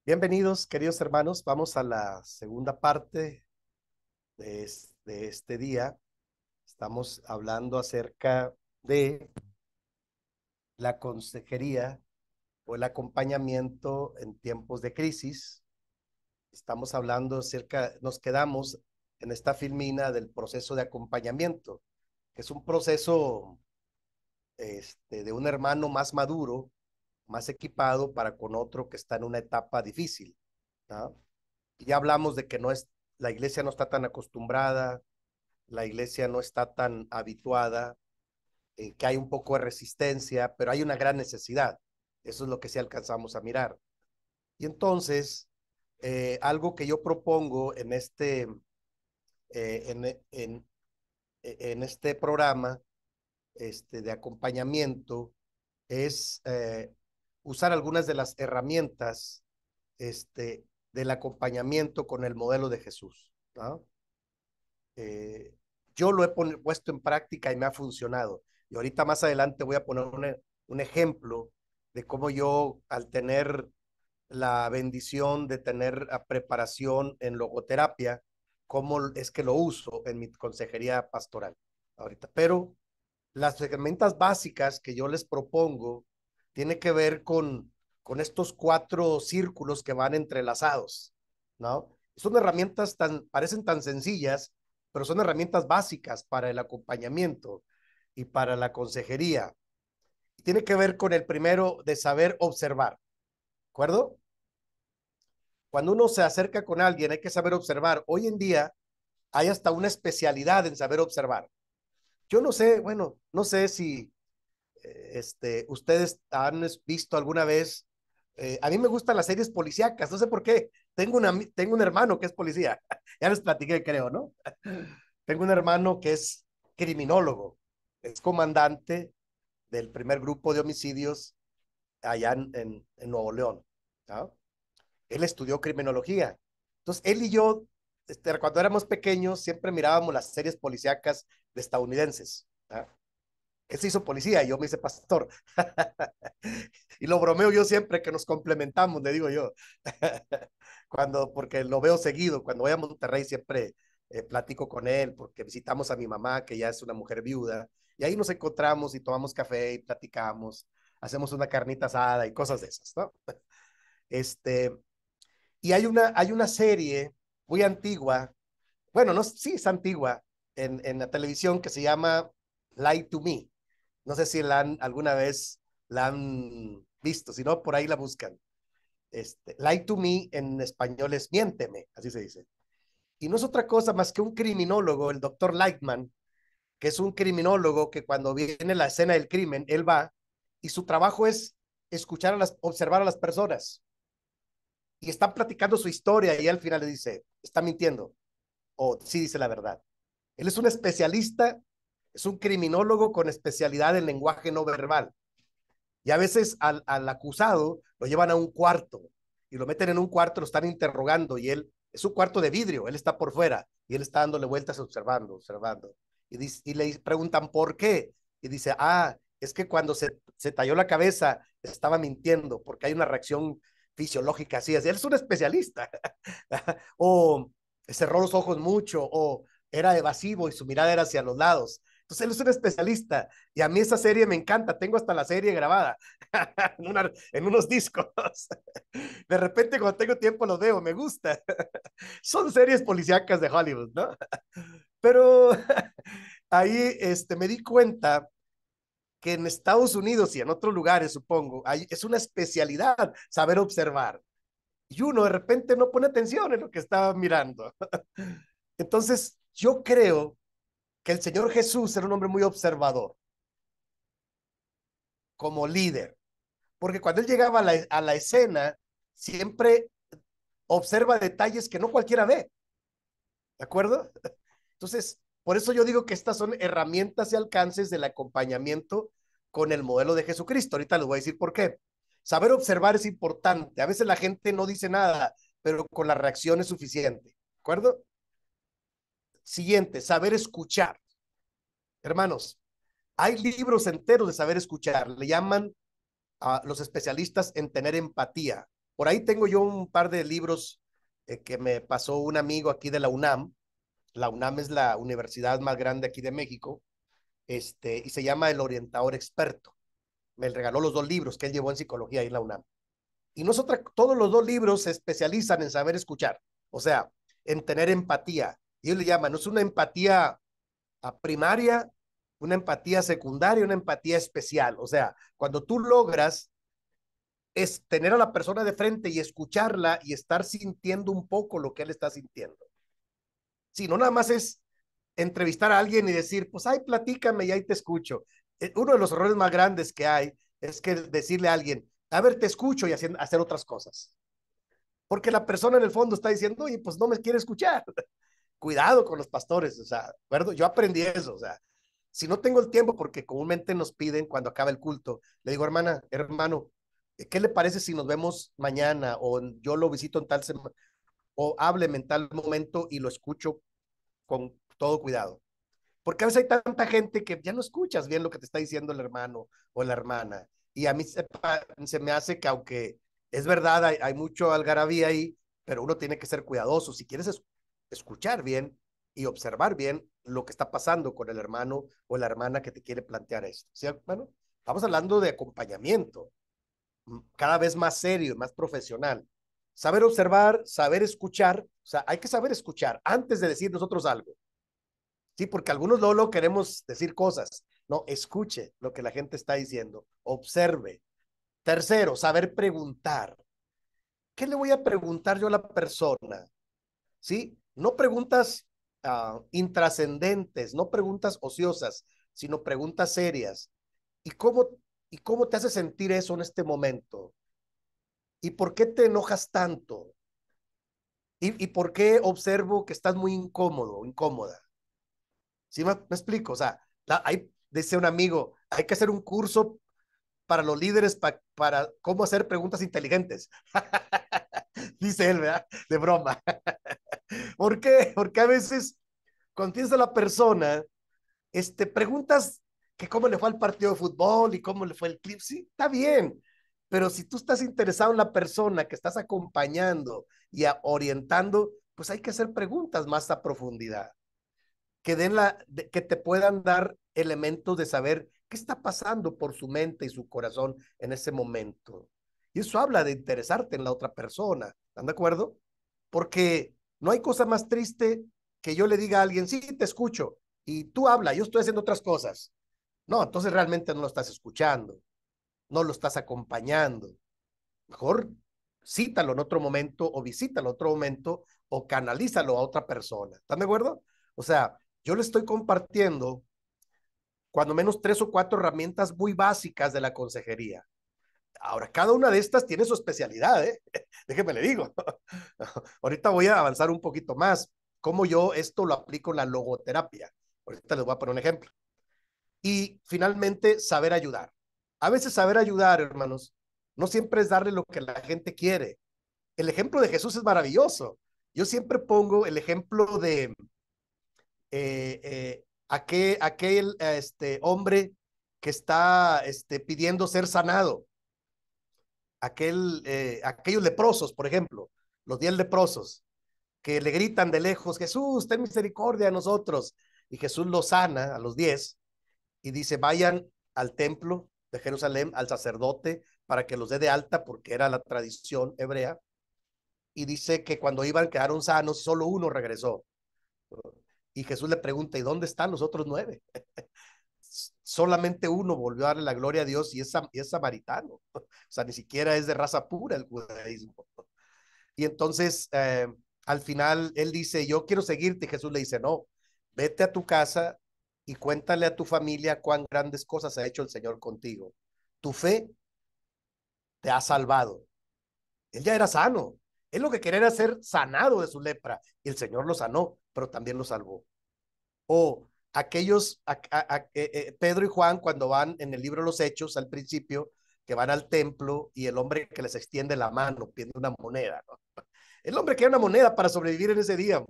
Bienvenidos, queridos hermanos. Vamos a la segunda parte de este día. Estamos hablando acerca de la consejería o el acompañamiento en tiempos de crisis. Estamos hablando nos quedamos en esta filmina del proceso de acompañamiento, que es un proceso de un hermano más maduro, más equipado para con otro que está en una etapa difícil, ¿no? Ya hablamos de que la iglesia no está tan acostumbrada, la iglesia no está tan habituada, que hay un poco de resistencia, pero hay una gran necesidad. Eso es lo que sí alcanzamos a mirar. Y entonces, algo que yo propongo eh, en, en, en este programa de acompañamiento es usar algunas de las herramientas del acompañamiento con el modelo de Jesús, ¿no? Eh, yo lo he puesto en práctica y me ha funcionado. Y ahorita más adelante voy a poner un ejemplo de cómo yo, al tener la bendición de tener preparación en logoterapia, cómo es que lo uso en mi consejería pastoral ahorita. Pero las herramientas básicas que yo les propongo tiene que ver con estos cuatro círculos que van entrelazados, ¿no? Son herramientas parecen tan sencillas, pero son herramientas básicas para el acompañamiento y para la consejería. Tiene que ver con el primero de saber observar, ¿de acuerdo? Cuando uno se acerca con alguien hay que saber observar. Hoy en día hay hasta una especialidad en saber observar. Yo no sé, bueno, no sé si ustedes han visto alguna vez, a mí me gustan las series policíacas, no sé por qué, tengo un hermano que es policía, ya les platiqué creo, ¿no? Tengo un hermano que es criminólogo, es comandante del primer grupo de homicidios allá en Nuevo León, ¿no? Él estudió criminología. Entonces, él y yo, cuando éramos pequeños, siempre mirábamos las series policíacas de estadounidenses, ¿no? Él se hizo policía y yo me hice pastor. Y lo bromeo yo siempre que nos complementamos, le digo yo. Porque lo veo seguido, cuando voy a Monterrey siempre platico con él, porque visitamos a mi mamá, que ya es una mujer viuda, y ahí nos encontramos y tomamos café y platicamos, hacemos una carnita asada y cosas de esas, ¿no? Este, y hay una serie muy antigua, bueno, no, sí es antigua, en la televisión que se llama Lie to Me. No sé si alguna vez la han visto, si no, por ahí la buscan. Lie to Me en español es miénteme, así se dice. Y no es otra cosa más que un criminólogo, el doctor Lightman, que es un criminólogo que cuando viene la escena del crimen, él va y su trabajo es observar a las personas. Y están platicando su historia y al final le dice, está mintiendo, o sí dice la verdad. Él es un especialista, es un criminólogo con especialidad en lenguaje no verbal. Y a veces al acusado lo llevan a un cuarto y lo meten en un cuarto, lo están interrogando y él es un cuarto de vidrio, él está por fuera y él está dándole vueltas observando, observando. Y le preguntan por qué. Y dice, es que cuando se talló la cabeza estaba mintiendo porque hay una reacción fisiológica así. Él es un especialista. O cerró los ojos mucho o era evasivo y su mirada era hacia los lados. Entonces él es un especialista y a mí esa serie me encanta, tengo hasta la serie grabada en unos discos. De repente cuando tengo tiempo los veo, me gusta. Son series policíacas de Hollywood, ¿no? Pero ahí me di cuenta que en Estados Unidos y en otros lugares, supongo, es una especialidad saber observar. Y uno de repente no pone atención en lo que estaba mirando. Entonces, yo creo que el Señor Jesús era un hombre muy observador, como líder, porque cuando él llegaba a la escena, siempre observa detalles que no cualquiera ve, ¿de acuerdo? Entonces, por eso yo digo que estas son herramientas y alcances del acompañamiento con el modelo de Jesucristo. Ahorita les voy a decir por qué. Saber observar es importante. A veces la gente no dice nada, pero con la reacción es suficiente, ¿de acuerdo? Siguiente, saber escuchar. Hermanos, hay libros enteros de saber escuchar. Le llaman a los especialistas en tener empatía. Por ahí tengo yo un par de libros que me pasó un amigo aquí de la UNAM. La UNAM es la universidad más grande aquí de México, y se llama El Orientador Experto. Me regaló los dos libros que él llevó en psicología ahí en la UNAM. Y nosotros, todos los dos libros se especializan en saber escuchar, o sea, en tener empatía. Y ellos le llaman, no es una empatía primaria, una empatía secundaria, una empatía especial. O sea, cuando tú logras es tener a la persona de frente y escucharla y estar sintiendo un poco lo que él está sintiendo. Si no, nada más es entrevistar a alguien y decir, pues, ay, platícame y ahí te escucho. Uno de los errores más grandes que hay es que decirle a alguien, a ver, te escucho y hacer otras cosas. Porque la persona en el fondo está diciendo, oye, pues no me quiere escuchar. Cuidado con los pastores, o sea, ¿verdad? Yo aprendí eso, o sea, si no tengo el tiempo, porque comúnmente nos piden cuando acaba el culto, le digo, hermana, hermano, ¿qué le parece si nos vemos mañana o yo lo visito en tal semana o hábleme en tal momento y lo escucho con todo cuidado? Porque a veces hay tanta gente que ya no escuchas bien lo que te está diciendo el hermano o la hermana. Y a mí se me hace que aunque es verdad, hay mucho algarabía ahí, pero uno tiene que ser cuidadoso. Si quieres escuchar bien y observar bien lo que está pasando con el hermano o la hermana que te quiere plantear esto. ¿Sí, hermano? Estamos hablando de acompañamiento, cada vez más serio, más profesional. Saber observar, saber escuchar, o sea, hay que saber escuchar antes de decir nosotros algo. Sí, porque algunos luego queremos decir cosas. No, escuche lo que la gente está diciendo, observe. Tercero, saber preguntar. ¿Qué le voy a preguntar yo a la persona? ¿Sí? No preguntas intrascendentes, no preguntas ociosas, sino preguntas serias. ¿Y cómo, ¿Y cómo te hace sentir eso en este momento? ¿Y por qué te enojas tanto? ¿Y por qué observo que estás muy incómodo, incómoda? ¿Sí me explico? O sea, hay, dice un amigo, hay que hacer un curso para los líderes para cómo hacer preguntas inteligentes. Dice él, ¿verdad? De broma. ¿Por qué? Porque a veces cuando tienes a la persona, preguntas que cómo le fue al partido de fútbol y cómo le fue el clip. Sí, está bien. Pero si tú estás interesado en la persona que estás acompañando y orientando, pues hay que hacer preguntas más a profundidad que que te puedan dar elementos de saber qué está pasando por su mente y su corazón en ese momento. Y eso habla de interesarte en la otra persona. ¿Están de acuerdo? Porque no hay cosa más triste que yo le diga a alguien, sí, te escucho, y tú habla, yo estoy haciendo otras cosas. No, entonces realmente no lo estás escuchando, no lo estás acompañando. Mejor cítalo en otro momento o visítalo en otro momento o canalízalo a otra persona. ¿Están de acuerdo? O sea, yo le estoy compartiendo cuando menos tres o cuatro herramientas muy básicas de la consejería. Ahora, cada una de estas tiene su especialidad, ¿eh? Déjeme le digo. Ahorita voy a avanzar un poquito más. Cómo yo esto lo aplico en la logoterapia. Ahorita les voy a poner un ejemplo. Y finalmente, saber ayudar. A veces saber ayudar, hermanos, no siempre es darle lo que la gente quiere. El ejemplo de Jesús es maravilloso. Yo siempre pongo el ejemplo de aquel hombre que está pidiendo ser sanado, aquellos leprosos, por ejemplo, los 10 leprosos, que le gritan de lejos, Jesús, ten misericordia de nosotros. Y Jesús los sana a los 10 y dice, vayan al templo de Jerusalén, al sacerdote, para que los dé de alta, porque era la tradición hebrea. Y dice que cuando iban quedaron sanos, solo uno regresó. Y Jesús le pregunta, ¿y dónde están los otros 9? Solamente uno volvió a darle la gloria a Dios y es samaritano. O sea, ni siquiera es de raza pura el judaísmo. Y entonces, al final, él dice, yo quiero seguirte. Y Jesús le dice, no, vete a tu casa y cuéntale a tu familia cuán grandes cosas ha hecho el Señor contigo. Tu fe te ha salvado. Él ya era sano. Él lo que quería era ser sanado de su lepra. Y el Señor lo sanó, pero también lo salvó. O aquellos, Pedro y Juan, cuando van en el libro de los Hechos al principio, que van al templo y el hombre que les extiende la mano pidiendo una moneda, ¿no? El hombre quería una moneda para sobrevivir en ese día.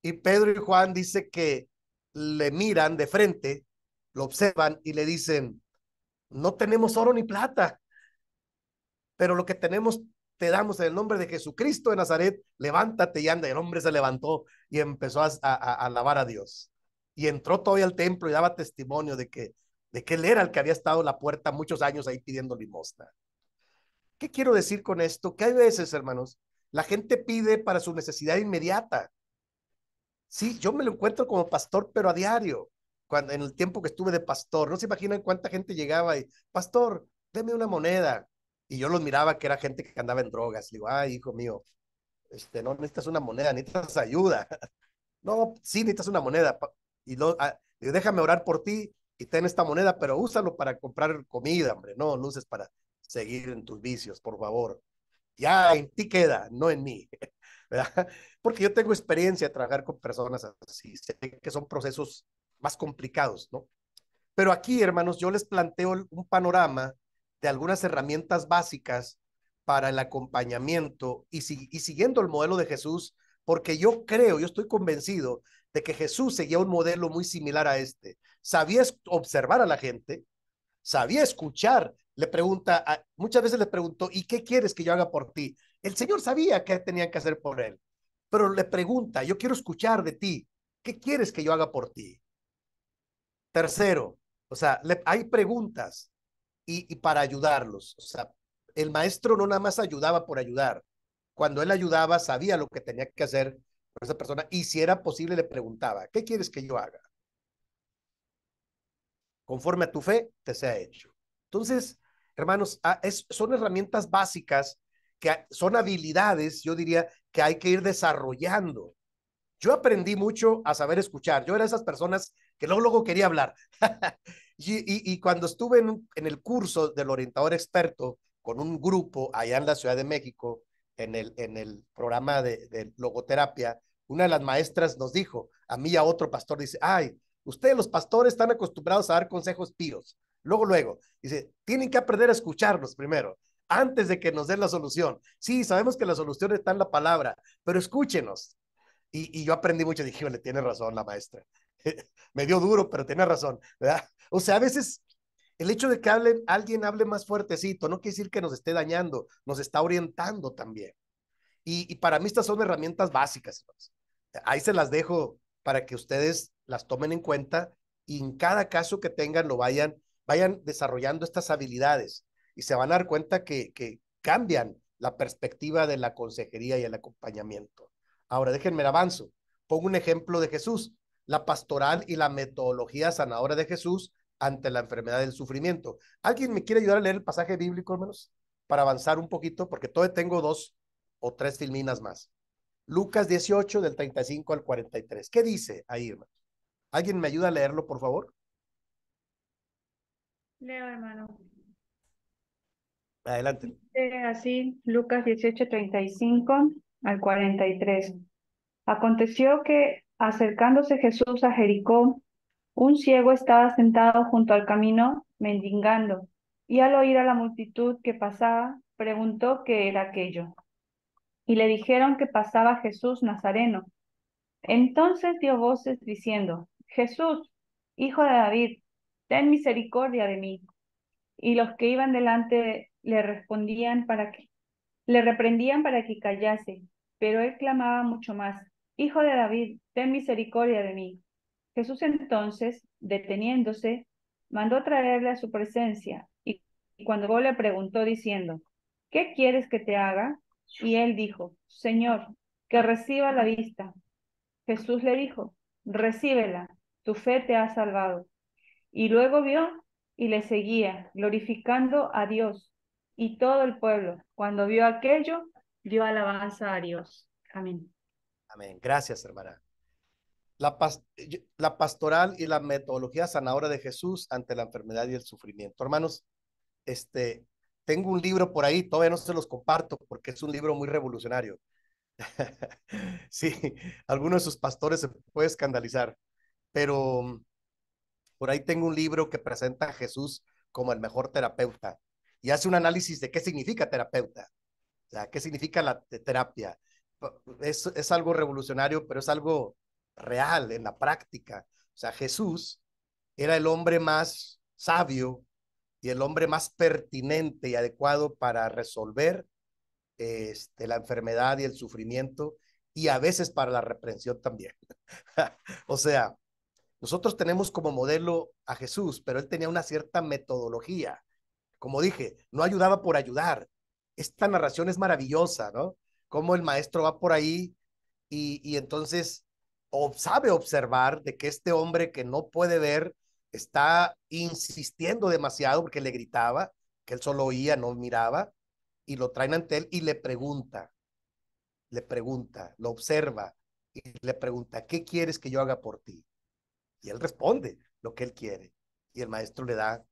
Y Pedro y Juan dice que le miran de frente, lo observan y le dicen, No tenemos oro ni plata, pero lo que tenemos te damos en el nombre de Jesucristo de Nazaret, levántate y anda. Y el hombre se levantó y empezó a alabar a Dios. Y entró todavía al templo y daba testimonio de que él era el que había estado en la puerta muchos años ahí pidiendo limosna. ¿Qué quiero decir con esto? Que hay veces, hermanos, la gente pide para su necesidad inmediata. Sí, yo me lo encuentro como pastor, pero a diario, cuando en el tiempo que estuve de pastor, no se imaginan cuánta gente llegaba y, pastor, deme una moneda. Y yo los miraba que era gente que andaba en drogas. Le digo, ay, hijo mío, no necesitas una moneda, necesitas ayuda. No, sí necesitas una moneda. Y digo, déjame orar por ti y ten esta moneda, pero úsalo para comprar comida, hombre. No, no uses para seguir en tus vicios, por favor. Ya en ti queda, no en mí. ¿Verdad? Porque yo tengo experiencia de trabajar con personas así, sé que son procesos más complicados, ¿no? Pero aquí, hermanos, yo les planteo un panorama de algunas herramientas básicas para el acompañamiento y siguiendo el modelo de Jesús, porque yo estoy convencido de que Jesús seguía un modelo muy similar a este. Sabía observar a la gente, sabía escuchar. Le pregunta, muchas veces le preguntó, ¿y qué quieres que yo haga por ti? El Señor sabía qué tenían que hacer por él, pero le pregunta, yo quiero escuchar de ti, ¿qué quieres que yo haga por ti? Tercero, o sea, hay preguntas y para ayudarlos. O sea, el maestro no nada más ayudaba por ayudar. Cuando él ayudaba, sabía lo que tenía que hacer con esa persona y si era posible le preguntaba, ¿qué quieres que yo haga? Conforme a tu fe, te sea hecho. Entonces, hermanos, son herramientas básicas que son habilidades, yo diría, que hay que ir desarrollando. Yo aprendí mucho a saber escuchar. Yo era de esas personas que luego quería hablar. y cuando estuve en el curso del orientador experto con un grupo allá en la Ciudad de México, en el programa de logoterapia, una de las maestras nos dijo, a mí y a otro pastor, dice, ay, ustedes los pastores están acostumbrados a dar consejos píos. Luego, dice, tienen que aprender a escucharlos primero, antes de que nos den la solución. Sí, sabemos que la solución está en la palabra, pero escúchenos. Y yo aprendí mucho, dije, le tiene razón la maestra. Me dio duro, pero tiene razón, ¿verdad? O sea, a veces el hecho de que alguien hable más fuertecito no quiere decir que nos esté dañando, nos está orientando también. Y para mí estas son herramientas básicas. Ahí se las dejo para que ustedes las tomen en cuenta y en cada caso que tengan lo vayan desarrollando estas habilidades y se van a dar cuenta que cambian la perspectiva de la consejería y el acompañamiento. Ahora, déjenme el avanzo. Pongo un ejemplo de Jesús, la pastoral y la metodología sanadora de Jesús ante la enfermedad del sufrimiento. ¿Alguien me quiere ayudar a leer el pasaje bíblico, hermanos? Para avanzar un poquito, porque todavía tengo dos o tres filminas más. Lucas 18, del 35 al 43. ¿Qué dice ahí, hermano? ¿Alguien me ayuda a leerlo, por favor? Leo, hermano. Adelante. Dice así, Lucas 18:35 al 43. Aconteció que, acercándose Jesús a Jericó, un ciego estaba sentado junto al camino, mendigando, y al oír a la multitud que pasaba, preguntó qué era aquello. Y le dijeron que pasaba Jesús Nazareno. Entonces dio voces diciendo, Jesús, hijo de David, ten misericordia de mí. Y los que iban delante le reprendían para que callase, pero él clamaba mucho más, Hijo de David, ten misericordia de mí. Jesús entonces, deteniéndose, mandó traerle a su presencia, y cuando llegó le preguntó diciendo, ¿qué quieres que te haga? Y él dijo, Señor, que reciba la vista. Jesús le dijo, recíbela, tu fe te ha salvado. Y luego vio y le seguía, glorificando a Dios. Y todo el pueblo, cuando vio aquello, dio alabanza a Dios. Amén. Amén. Gracias, hermana. La pastoral y la metodología sanadora de Jesús ante la enfermedad y el sufrimiento. Hermanos, este, tengo un libro por ahí, todavía no se los comparto porque es un libro muy revolucionario. Sí, algunos de sus pastores se puede escandalizar, pero por ahí tengo un libro que presenta a Jesús como el mejor terapeuta y hace un análisis de qué significa terapeuta, o sea, qué significa la terapia. Es algo revolucionario, pero es algo real en la práctica. O sea, Jesús era el hombre más sabio, y el hombre más pertinente y adecuado para resolver la enfermedad y el sufrimiento, y a veces para la reprensión también. O sea, nosotros tenemos como modelo a Jesús, pero él tenía una cierta metodología. Como dije, no ayudaba por ayudar. Esta narración es maravillosa, ¿no? Cómo el maestro va por ahí y entonces sabe observar de que este hombre que no puede ver está insistiendo demasiado porque le gritaba, que él solo oía, no miraba, y lo traen ante él y lo observa y le pregunta, ¿qué quieres que yo haga por ti? Y él responde lo que él quiere. Y el maestro le da,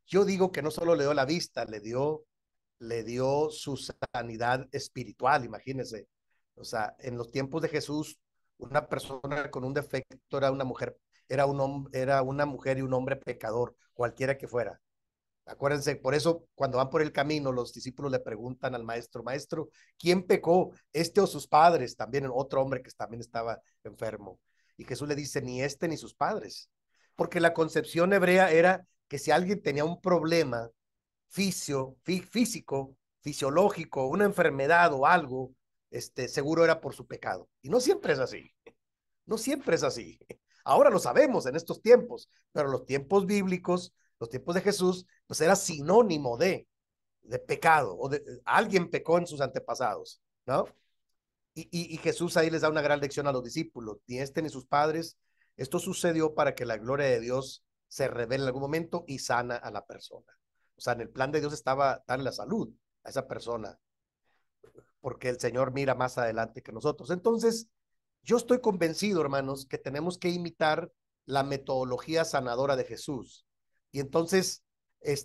yo digo que no solo le dio la vista, le dio su sanidad espiritual, imagínense. O sea, en los tiempos de Jesús, una persona con un defecto era una mujer, era una mujer y un hombre pecador, cualquiera que fuera. Acuérdense, por eso cuando van por el camino, los discípulos le preguntan al maestro, maestro, ¿quién pecó? ¿Este o sus padres? También otro hombre que también estaba enfermo. Y Jesús le dice, ni este ni sus padres. Porque la concepción hebrea era que si alguien tenía un problema físico, fisiológico, una enfermedad o algo, seguro era por su pecado. Y no siempre es así. No siempre es así. Ahora lo sabemos en estos tiempos, pero los tiempos bíblicos, los tiempos de Jesús, pues era sinónimo de pecado, o de alguien pecó en sus antepasados, ¿no? Y Jesús ahí les da una gran lección a los discípulos, ni este ni sus padres. Esto sucedió para que la gloria de Dios se revele en algún momento y sana a la persona. O sea, en el plan de Dios estaba darle la salud a esa persona, porque el Señor mira más adelante que nosotros. Entonces, yo estoy convencido, hermanos, que tenemos que imitar la metodología sanadora de Jesús. Y entonces,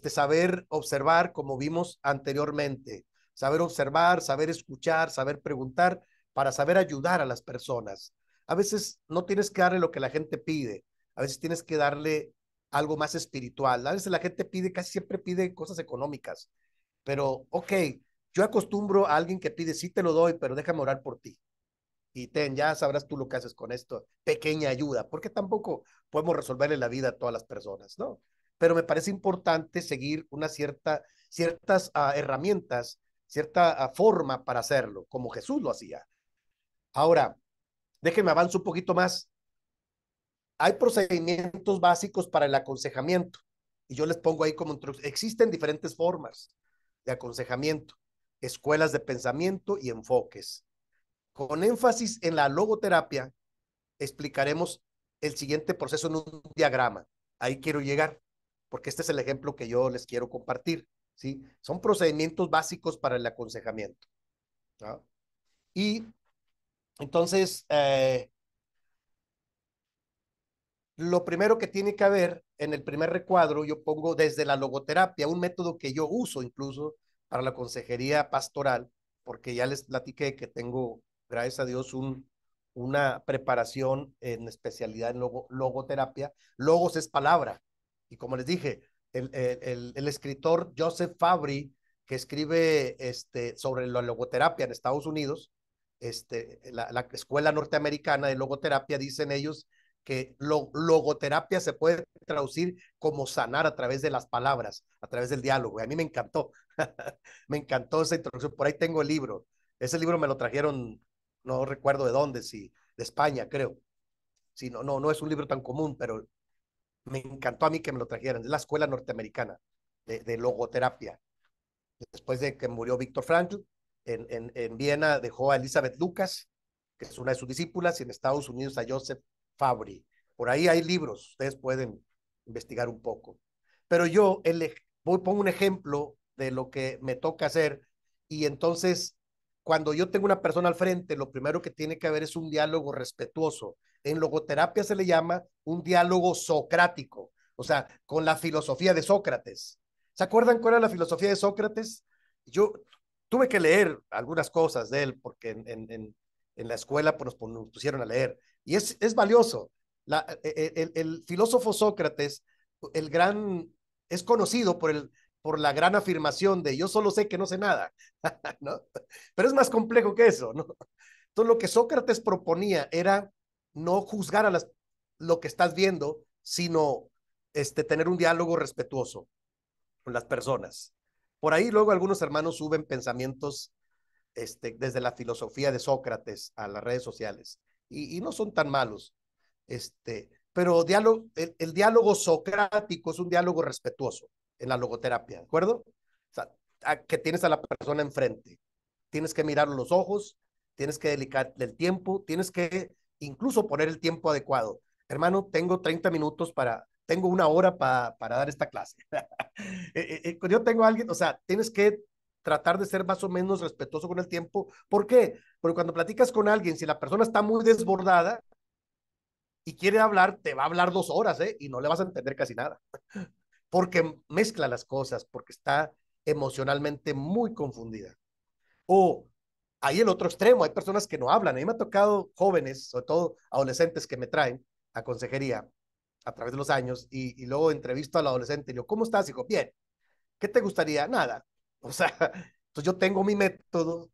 saber observar, como vimos anteriormente, saber observar, saber escuchar, saber preguntar, para saber ayudar a las personas. A veces no tienes que darle lo que la gente pide, a veces tienes que darle algo más espiritual. A veces la gente pide, casi siempre pide cosas económicas, pero ok, yo acostumbro a alguien que pide, sí te lo doy, pero déjame orar por ti. Y ya sabrás tú lo que haces con esto, pequeña ayuda, porque tampoco podemos resolverle la vida a todas las personas, ¿no? Pero me parece importante seguir ciertas herramientas, cierta forma para hacerlo, como Jesús lo hacía. Ahora, déjenme avanzar un poquito más. Hay procedimientos básicos para el aconsejamiento, y yo les pongo ahí como introducción. Existen diferentes formas de aconsejamiento, escuelas de pensamiento y enfoques. Con énfasis en la logoterapia, explicaremos el siguiente proceso en un diagrama. Ahí quiero llegar, porque este es el ejemplo que yo les quiero compartir. ¿Sí? Son procedimientos básicos para el aconsejamiento, ¿no? Y entonces, lo primero que tiene que haber en el primer recuadro, yo pongo desde la logoterapia, un método que yo uso incluso para la consejería pastoral, porque ya les platiqué que tengo, gracias a Dios, una preparación en especialidad en logoterapia. Logos es palabra. Y como les dije, el escritor Joseph Fabry, que escribe sobre la logoterapia en Estados Unidos, la escuela norteamericana de logoterapia, dicen ellos que logoterapia se puede traducir como sanar a través de las palabras, a través del diálogo. Y a mí me encantó, me encantó esa introducción. Por ahí tengo el libro. Ese libro me lo trajeron, no recuerdo de dónde, si de España, creo. Sí, no es un libro tan común, pero me encantó a mí que me lo trajeran. Es la escuela norteamericana de logoterapia. Después de que murió Víctor Frankl, en Viena dejó a Elizabeth Lucas, que es una de sus discípulas, y en Estados Unidos a Joseph Fabry. Por ahí hay libros, ustedes pueden investigar un poco. Pero yo pongo un ejemplo de lo que me toca hacer, y entonces, cuando yo tengo una persona al frente, lo primero que tiene que haber es un diálogo respetuoso. En logoterapia se le llama un diálogo socrático, o sea, con la filosofía de Sócrates. ¿Se acuerdan cuál era la filosofía de Sócrates? Yo tuve que leer algunas cosas de él porque en la escuela pues, nos pusieron a leer. Y es valioso. El filósofo Sócrates, el gran, es conocido por la gran afirmación de yo solo sé que no sé nada, ¿no? Pero es más complejo que eso, ¿no? Entonces lo que Sócrates proponía era no juzgar lo que estás viendo, sino tener un diálogo respetuoso. con las personas. Por ahí luego algunos hermanos suben pensamientos desde la filosofía de Sócrates a las redes sociales y no son tan malos. Pero el diálogo socrático es un diálogo respetuoso en la logoterapia, ¿de acuerdo? O sea, que tienes a la persona enfrente, tienes que mirar los ojos, tienes que dedicarle el tiempo, tienes que incluso poner el tiempo adecuado. Hermano, tengo una hora para dar esta clase. Yo tengo a alguien, o sea, tienes que tratar de ser más o menos respetuoso con el tiempo. ¿Por qué? Porque cuando platicas con alguien, si la persona está muy desbordada y quiere hablar, te va a hablar 2 horas, ¿eh? Y no le vas a entender casi nada. Porque mezcla las cosas, porque está emocionalmente muy confundida. O hay el otro extremo, hay personas que no hablan. A mí me ha tocado jóvenes, sobre todo adolescentes, que me traen a consejería a través de los años y luego entrevisto al adolescente y le digo, ¿cómo estás, hijo? Bien. ¿Qué te gustaría? Nada. O sea, entonces yo tengo mi método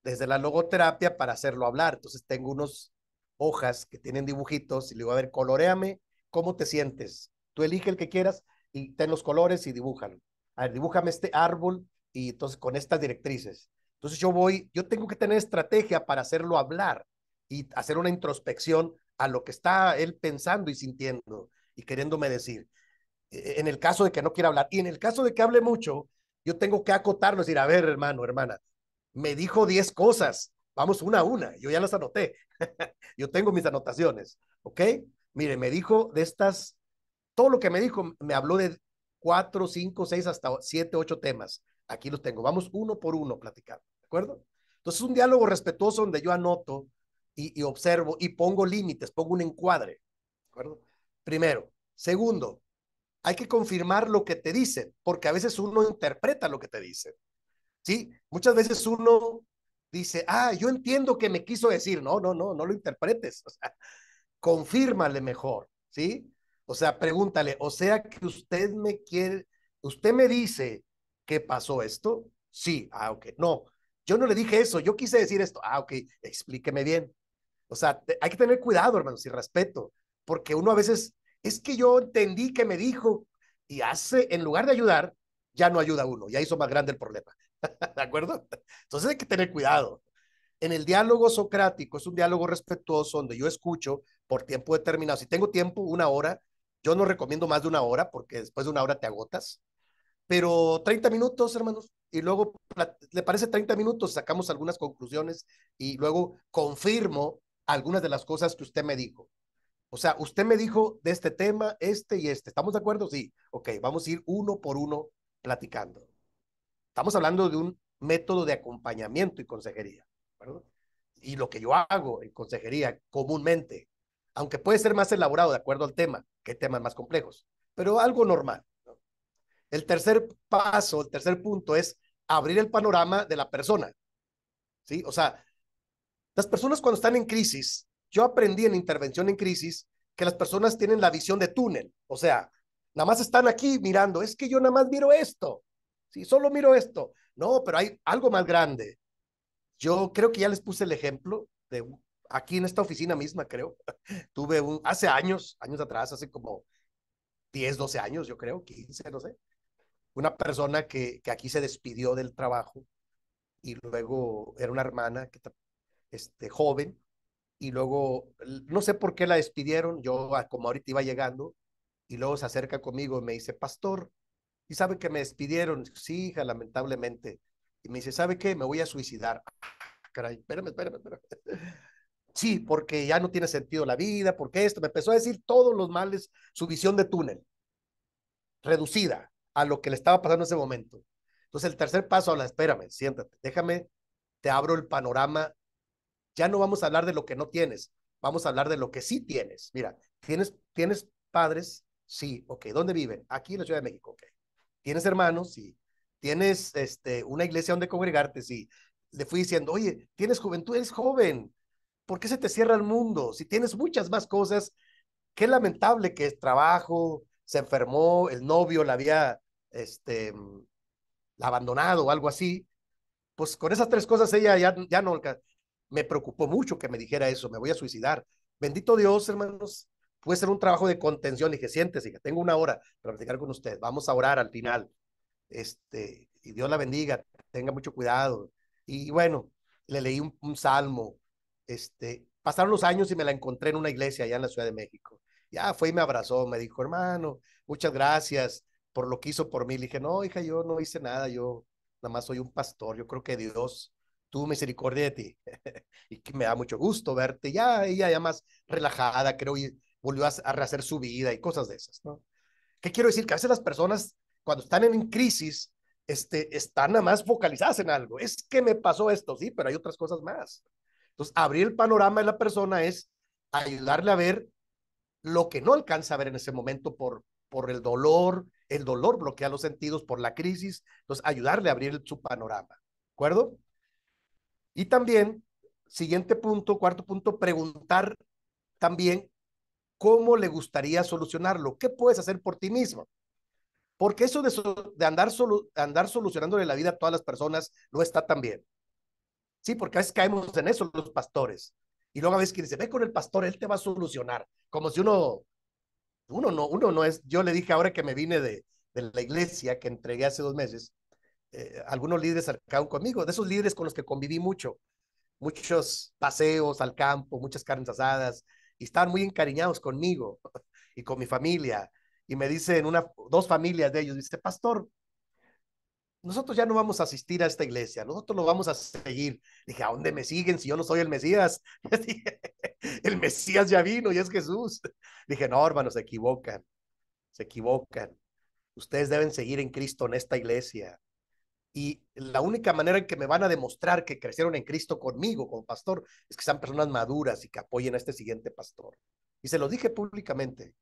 desde la logoterapia para hacerlo hablar. Entonces tengo unos hojas que tienen dibujitos y le digo, a ver, coloréame, ¿cómo te sientes? Tú elige el que quieras y ten los colores y dibújalo. A ver, dibújame este árbol y entonces con estas directrices. Entonces yo tengo que tener estrategia para hacerlo hablar y hacer una introspección a lo que está él pensando y sintiendo y queriéndome decir en el caso de que no quiera hablar. Y en el caso de que hable mucho, yo tengo que acotarlo, decir, a ver, hermano, hermana, me dijo 10 cosas, vamos una a una, yo ya las anoté, yo tengo mis anotaciones, ¿ok? Mire, me dijo de estas, todo lo que me dijo, me habló de 4, 5, 6, hasta 7, 8 temas. Aquí los tengo, vamos uno por uno platicando, ¿de acuerdo? Entonces, es un diálogo respetuoso donde yo anoto y observo y pongo límites, pongo un encuadre, ¿de acuerdo? Primero. Segundo, hay que confirmar lo que te dicen, porque a veces uno interpreta lo que te dicen, ¿sí? Muchas veces uno dice, yo entiendo que me quiso decir, no, no, no, no lo interpretes, o sea, confírmale mejor, ¿sí? O sea, pregúntale, o sea que usted me dice que pasó esto, sí, ok, no, yo no le dije eso, yo quise decir esto, ok, explíqueme bien. O sea, hay que tener cuidado, hermanos, y respeto, porque uno a veces, es que yo entendí que me dijo, y en lugar de ayudar, ya no ayuda a uno, ya hizo más grande el problema. ¿De acuerdo? Entonces hay que tener cuidado. En el diálogo socrático es un diálogo respetuoso donde yo escucho por tiempo determinado. Si tengo tiempo, una hora, yo no recomiendo más de una hora porque después de una hora te agotas, pero 30 minutos, hermanos, y luego le parece 30 minutos, sacamos algunas conclusiones y luego confirmo algunas de las cosas que usted me dijo. O sea, usted me dijo de este tema, este y este. ¿Estamos de acuerdo? Sí. Ok, vamos a ir uno por uno platicando. Estamos hablando de un método de acompañamiento y consejería, ¿verdad? Y lo que yo hago en consejería comúnmente, aunque puede ser más elaborado de acuerdo al tema, que hay temas más complejos, pero algo normal. El tercer paso, el tercer punto es abrir el panorama de la persona, ¿sí? O sea, las personas cuando están en crisis, yo aprendí en intervención en crisis que las personas tienen la visión de túnel, o sea, nada más están aquí mirando, es que yo nada más miro esto, ¿sí? Solo miro esto. No, pero hay algo más grande. Yo creo que ya les puse el ejemplo de aquí en esta oficina misma, creo. Hace años atrás, hace como 10, 12 años, yo creo, 15, no sé, una persona que aquí se despidió del trabajo y luego era una hermana joven y luego no sé por qué la despidieron, yo como ahorita iba llegando y luego se acerca conmigo y me dice, pastor, ¿y sabe que me despidieron? Sí, hija, lamentablemente. Y me dice, ¿sabe qué? Me voy a suicidar. Caray, espérame. Sí, porque ya no tiene sentido la vida, porque esto, me empezó a decir todos los males, su visión de túnel, reducida a lo que le estaba pasando en ese momento. Entonces el tercer paso, habla, espérame, siéntate, déjame, te abro el panorama. Ya no vamos a hablar de lo que no tienes, vamos a hablar de lo que sí tienes. Mira, ¿tienes padres? Sí, ok. ¿Dónde viven? Aquí en la Ciudad de México, ok. ¿Tienes hermanos? Sí. ¿Tienes una iglesia donde congregarte? Sí. Le fui diciendo, oye, tienes juventud, eres joven, ¿por qué se te cierra el mundo? Si tienes muchas más cosas, qué lamentable que el trabajo, se enfermó, el novio la abandonado o algo así, pues con esas tres cosas ella ya no, me preocupó mucho que me dijera eso, me voy a suicidar. Bendito Dios, hermanos, puede ser un trabajo de contención y que sientes y que tengo una hora para platicar con usted, vamos a orar al final. y Dios la bendiga, tenga mucho cuidado. Y bueno, le leí un salmo, pasaron los años y me la encontré en una iglesia allá en la Ciudad de México. Ya fue y me abrazó, me dijo, hermano, muchas gracias por lo que hizo por mí. Le dije, no, hija, yo no hice nada, yo nada más soy un pastor, yo creo que Dios tuvo misericordia de ti y que me da mucho gusto verte. Ya ella ya más relajada, creo, y volvió a rehacer su vida y cosas de esas, ¿no? ¿Qué quiero decir? Que a veces las personas, cuando están en crisis, están nada más focalizadas en algo. Es que me pasó esto, sí, pero hay otras cosas más. Entonces, abrir el panorama de la persona es ayudarle a ver lo que no alcanza a ver en ese momento por el dolor bloquea los sentidos por la crisis, entonces ayudarle a abrir su panorama, ¿de acuerdo? Y también, siguiente punto, cuarto punto, preguntar también cómo le gustaría solucionarlo, qué puedes hacer por ti mismo. Porque eso de andar solucionándole la vida a todas las personas no está tan bien. Sí, porque a veces caemos en eso los pastores. Y luego a veces que dice, ve con el pastor, él te va a solucionar. Como si uno no es. Yo le dije ahora que me vine de la iglesia que entregué hace 2 meses, algunos líderes acercaron conmigo, de esos líderes con los que conviví mucho, muchos paseos al campo, muchas carnes asadas, y estaban muy encariñados conmigo y con mi familia. Y me dicen, dos familias de ellos, dice, pastor, nosotros ya no vamos a asistir a esta iglesia, nosotros lo vamos a seguir. Dije, ¿a dónde me siguen si yo no soy el Mesías? El Mesías ya vino y es Jesús. Dije, no, hermanos, se equivocan, se equivocan. Ustedes deben seguir en Cristo en esta iglesia. Y la única manera en que me van a demostrar que crecieron en Cristo conmigo como pastor es que sean personas maduras y que apoyen a este siguiente pastor. Y se lo dije públicamente,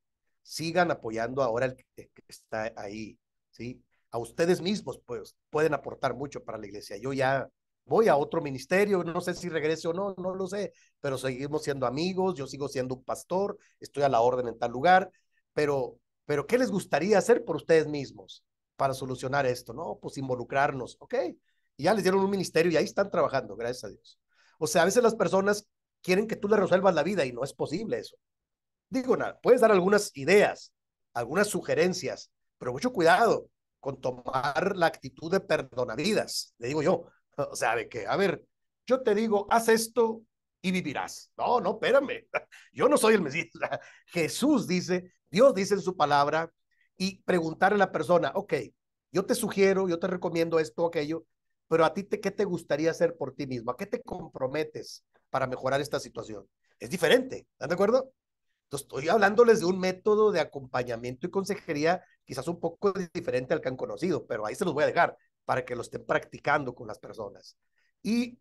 sigan apoyando ahora el que está ahí, ¿sí? A ustedes mismos pues pueden aportar mucho para la iglesia. Yo ya voy a otro ministerio, no sé si regrese o no, no lo sé, pero seguimos siendo amigos, yo sigo siendo un pastor, estoy a la orden en tal lugar, pero ¿qué les gustaría hacer por ustedes mismos para solucionar esto? No, pues involucrarnos, ¿ok? Y ya les dieron un ministerio y ahí están trabajando, gracias a Dios. O sea, a veces las personas quieren que tú les resuelvas la vida y no es posible eso. Digo, nada, puedes dar algunas ideas, algunas sugerencias, pero mucho cuidado con tomar la actitud de perdonavidas, le digo yo. O sea, de que, a ver, yo te digo, haz esto y vivirás. No, no, espérame. Yo no soy el Mesías. Jesús dice, Dios dice en su palabra, y preguntarle a la persona, ok, yo te sugiero, yo te recomiendo esto o aquello, pero a ti, ¿qué te gustaría hacer por ti mismo? ¿A qué te comprometes para mejorar esta situación? Es diferente, ¿están de acuerdo? Entonces, estoy hablándoles de un método de acompañamiento y consejería quizás un poco diferente al que han conocido, pero ahí se los voy a dejar para que lo estén practicando con las personas. Y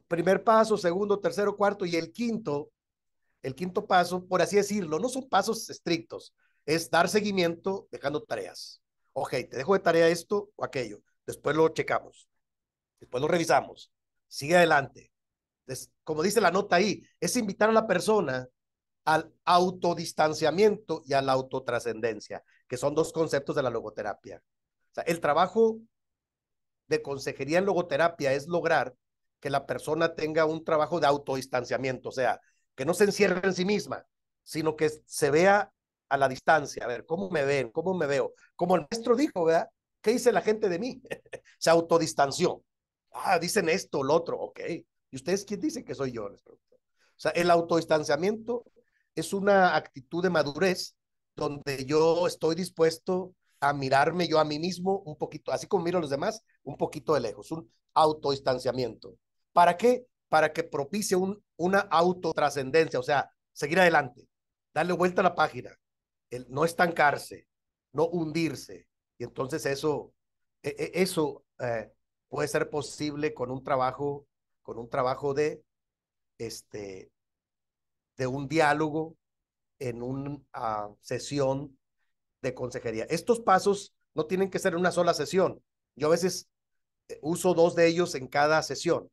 primer paso, segundo, tercero, cuarto y el quinto paso, por así decirlo, no son pasos estrictos, es dar seguimiento dejando tareas. Ok, te dejo de tarea esto o aquello, después lo checamos, después lo revisamos, sigue adelante. Entonces, como dice la nota ahí, es invitar a la persona al autodistanciamiento y a la autotrascendencia, que son dos conceptos de la logoterapia. O sea, el trabajo de consejería en logoterapia es lograr que la persona tenga un trabajo de autodistanciamiento, o sea, que no se encierre en sí misma, sino que se vea a la distancia, a ver, ¿cómo me ven? ¿Cómo me veo? Como el maestro dijo, ¿verdad? ¿Qué dice la gente de mí? Se autodistanció. Ah, dicen esto, lo otro, ok. ¿Y ustedes quién dicen que soy yo? Les pregunto. O sea, el autodistanciamiento es una actitud de madurez donde yo estoy dispuesto a mirarme yo a mí mismo un poquito, así como miro a los demás, un poquito de lejos, un autodistanciamiento. ¿Para qué? Para que propicie una autotrascendencia, o sea, seguir adelante, darle vuelta a la página, no estancarse, no hundirse. Y entonces eso puede ser posible con un trabajo este, de un diálogo en una sesión de consejería. Estos pasos no tienen que ser en una sola sesión. Yo a veces uso dos de ellos en cada sesión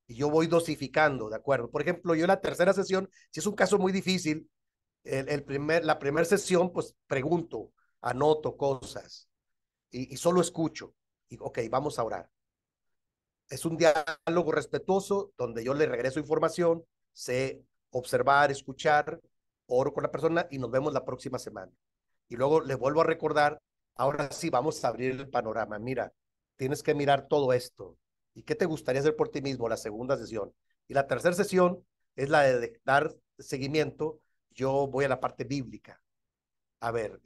y yo voy dosificando, ¿de acuerdo? Por ejemplo, yo en la tercera sesión, si es un caso muy difícil, la primera sesión, pues pregunto, anoto cosas y solo escucho. Y, ok, vamos a orar. Es un diálogo respetuoso donde yo le regreso información, sé observar, escuchar, oro con la persona y nos vemos la próxima semana. Y luego le vuelvo a recordar Ahora sí, vamos a abrir el panorama. Mira, tienes que mirar todo esto. ¿Y qué te gustaría hacer por ti mismo? La segunda sesión. Y la tercera sesión es la de dar seguimiento. Yo voy a la parte bíblica. A ver,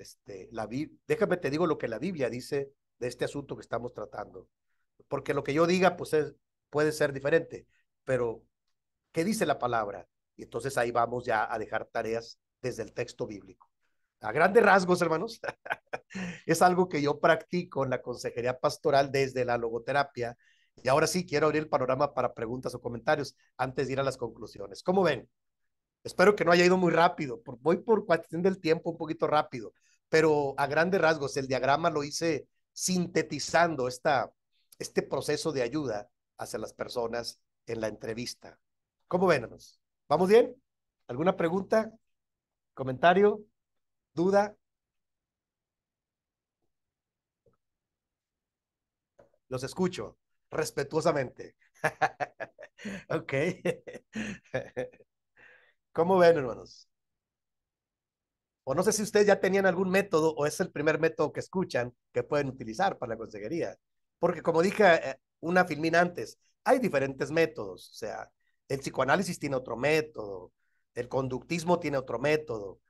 déjame te digo lo que la Biblia dice de este asunto que estamos tratando. Porque lo que yo diga, pues puede ser diferente. Pero, ¿qué dice la palabra? Y entonces ahí vamos ya a dejar tareas desde el texto bíblico. A grandes rasgos, hermanos, es algo que yo practico en la consejería pastoral desde la logoterapia. Y ahora sí quiero abrir el panorama para preguntas o comentarios antes de ir a las conclusiones. ¿Cómo ven? Espero que no haya ido muy rápido. Voy por cuestión del tiempo un poquito rápido, pero a grandes rasgos el diagrama lo hice sintetizando este proceso de ayuda hacia las personas en la entrevista. ¿Cómo ven, hermanos? ¿Vamos bien? ¿Alguna pregunta? ¿Comentario? ¿Duda? Los escucho respetuosamente. Ok. ¿Cómo ven, hermanos? O no sé si ustedes ya tenían algún método o es el primer método que escuchan que pueden utilizar para la consejería. Porque como dije una filmina antes, hay diferentes métodos. O sea, el psicoanálisis tiene otro método, el conductismo tiene otro método.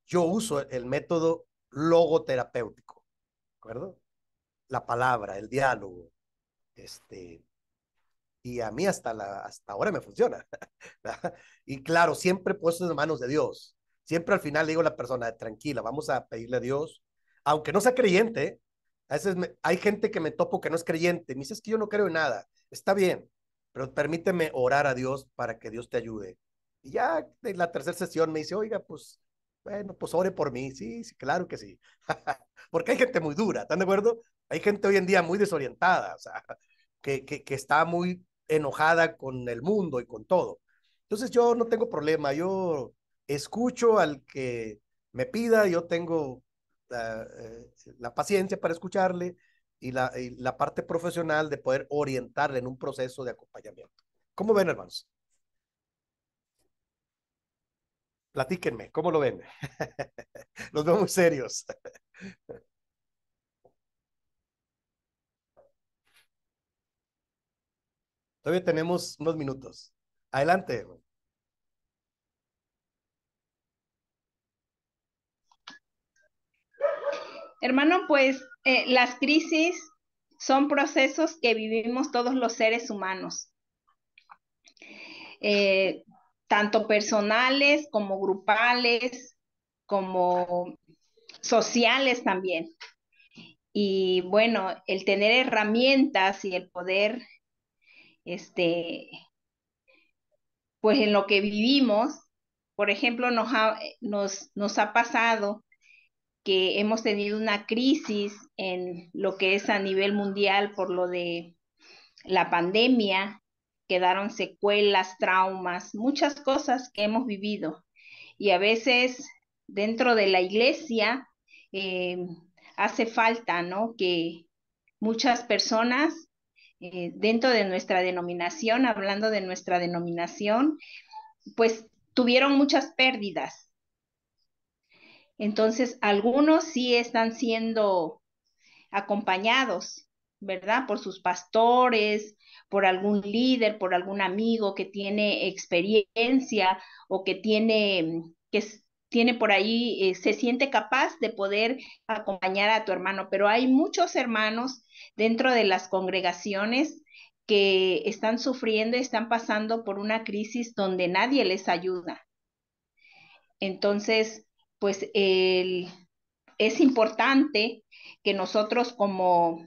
Yo uso el método logoterapéutico, ¿de acuerdo? La palabra, el diálogo. Este, y a mí hasta ahora me funciona. Y claro, siempre puesto en manos de Dios. Siempre al final le digo a la persona, tranquila, vamos a pedirle a Dios, aunque no sea creyente, a veces hay gente que me topo que no es creyente, me dice, es que yo no creo en nada, está bien, pero permíteme orar a Dios para que Dios te ayude. Y ya en la tercera sesión me dice, oiga, pues, bueno, pues ore por mí, sí, sí, claro que sí. Porque hay gente muy dura, ¿están de acuerdo? Hay gente hoy en día muy desorientada, o sea, que está muy enojada con el mundo y con todo. Entonces yo no tengo problema, yo escucho al que me pida, yo tengo la paciencia para escucharle y la parte profesional de poder orientarle en un proceso de acompañamiento. ¿Cómo ven, hermanos? Platíquenme, ¿cómo lo ven? Los veo muy serios. Todavía tenemos unos minutos. Adelante. Hermano, pues las crisis son procesos que vivimos todos los seres humanos, eh, tanto personales como grupales, como sociales también. Y bueno, el tener herramientas y el poder, este, pues en lo que vivimos, por ejemplo, nos ha pasado que hemos tenido una crisis en lo que es a nivel mundial por lo de la pandemia, quedaron secuelas, traumas, muchas cosas que hemos vivido. Y a veces dentro de la iglesia eh, hace falta, ¿no? Que muchas personas dentro de nuestra denominación, hablando de nuestra denominación, pues tuvieron muchas pérdidas. Entonces, algunos sí están siendo acompañados, ¿verdad? Por sus pastores, por algún líder, por algún amigo que tiene experiencia o que tiene por ahí, se siente capaz de poder acompañar a tu hermano. Pero hay muchos hermanos dentro de las congregaciones que están sufriendo y están pasando por una crisis donde nadie les ayuda. Entonces, pues es importante que nosotros como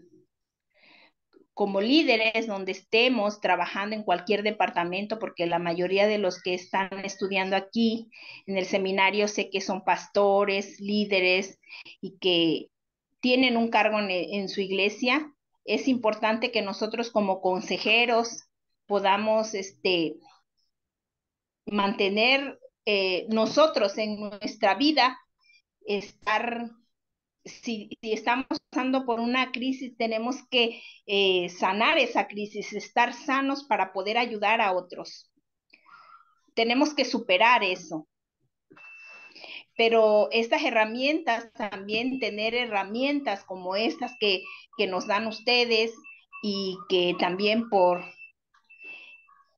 líderes donde estemos trabajando en cualquier departamento, porque la mayoría de los que están estudiando aquí en el seminario sé que son pastores, líderes y que tienen un cargo en su iglesia, es importante que nosotros como consejeros podamos mantener nosotros en nuestra vida, estar si estamos pasando por una crisis, tenemos que sanar esa crisis, estar sanos para poder ayudar a otros. Tenemos que superar eso. pero estas herramientas, también tener herramientas como estas que nos dan ustedes y que también por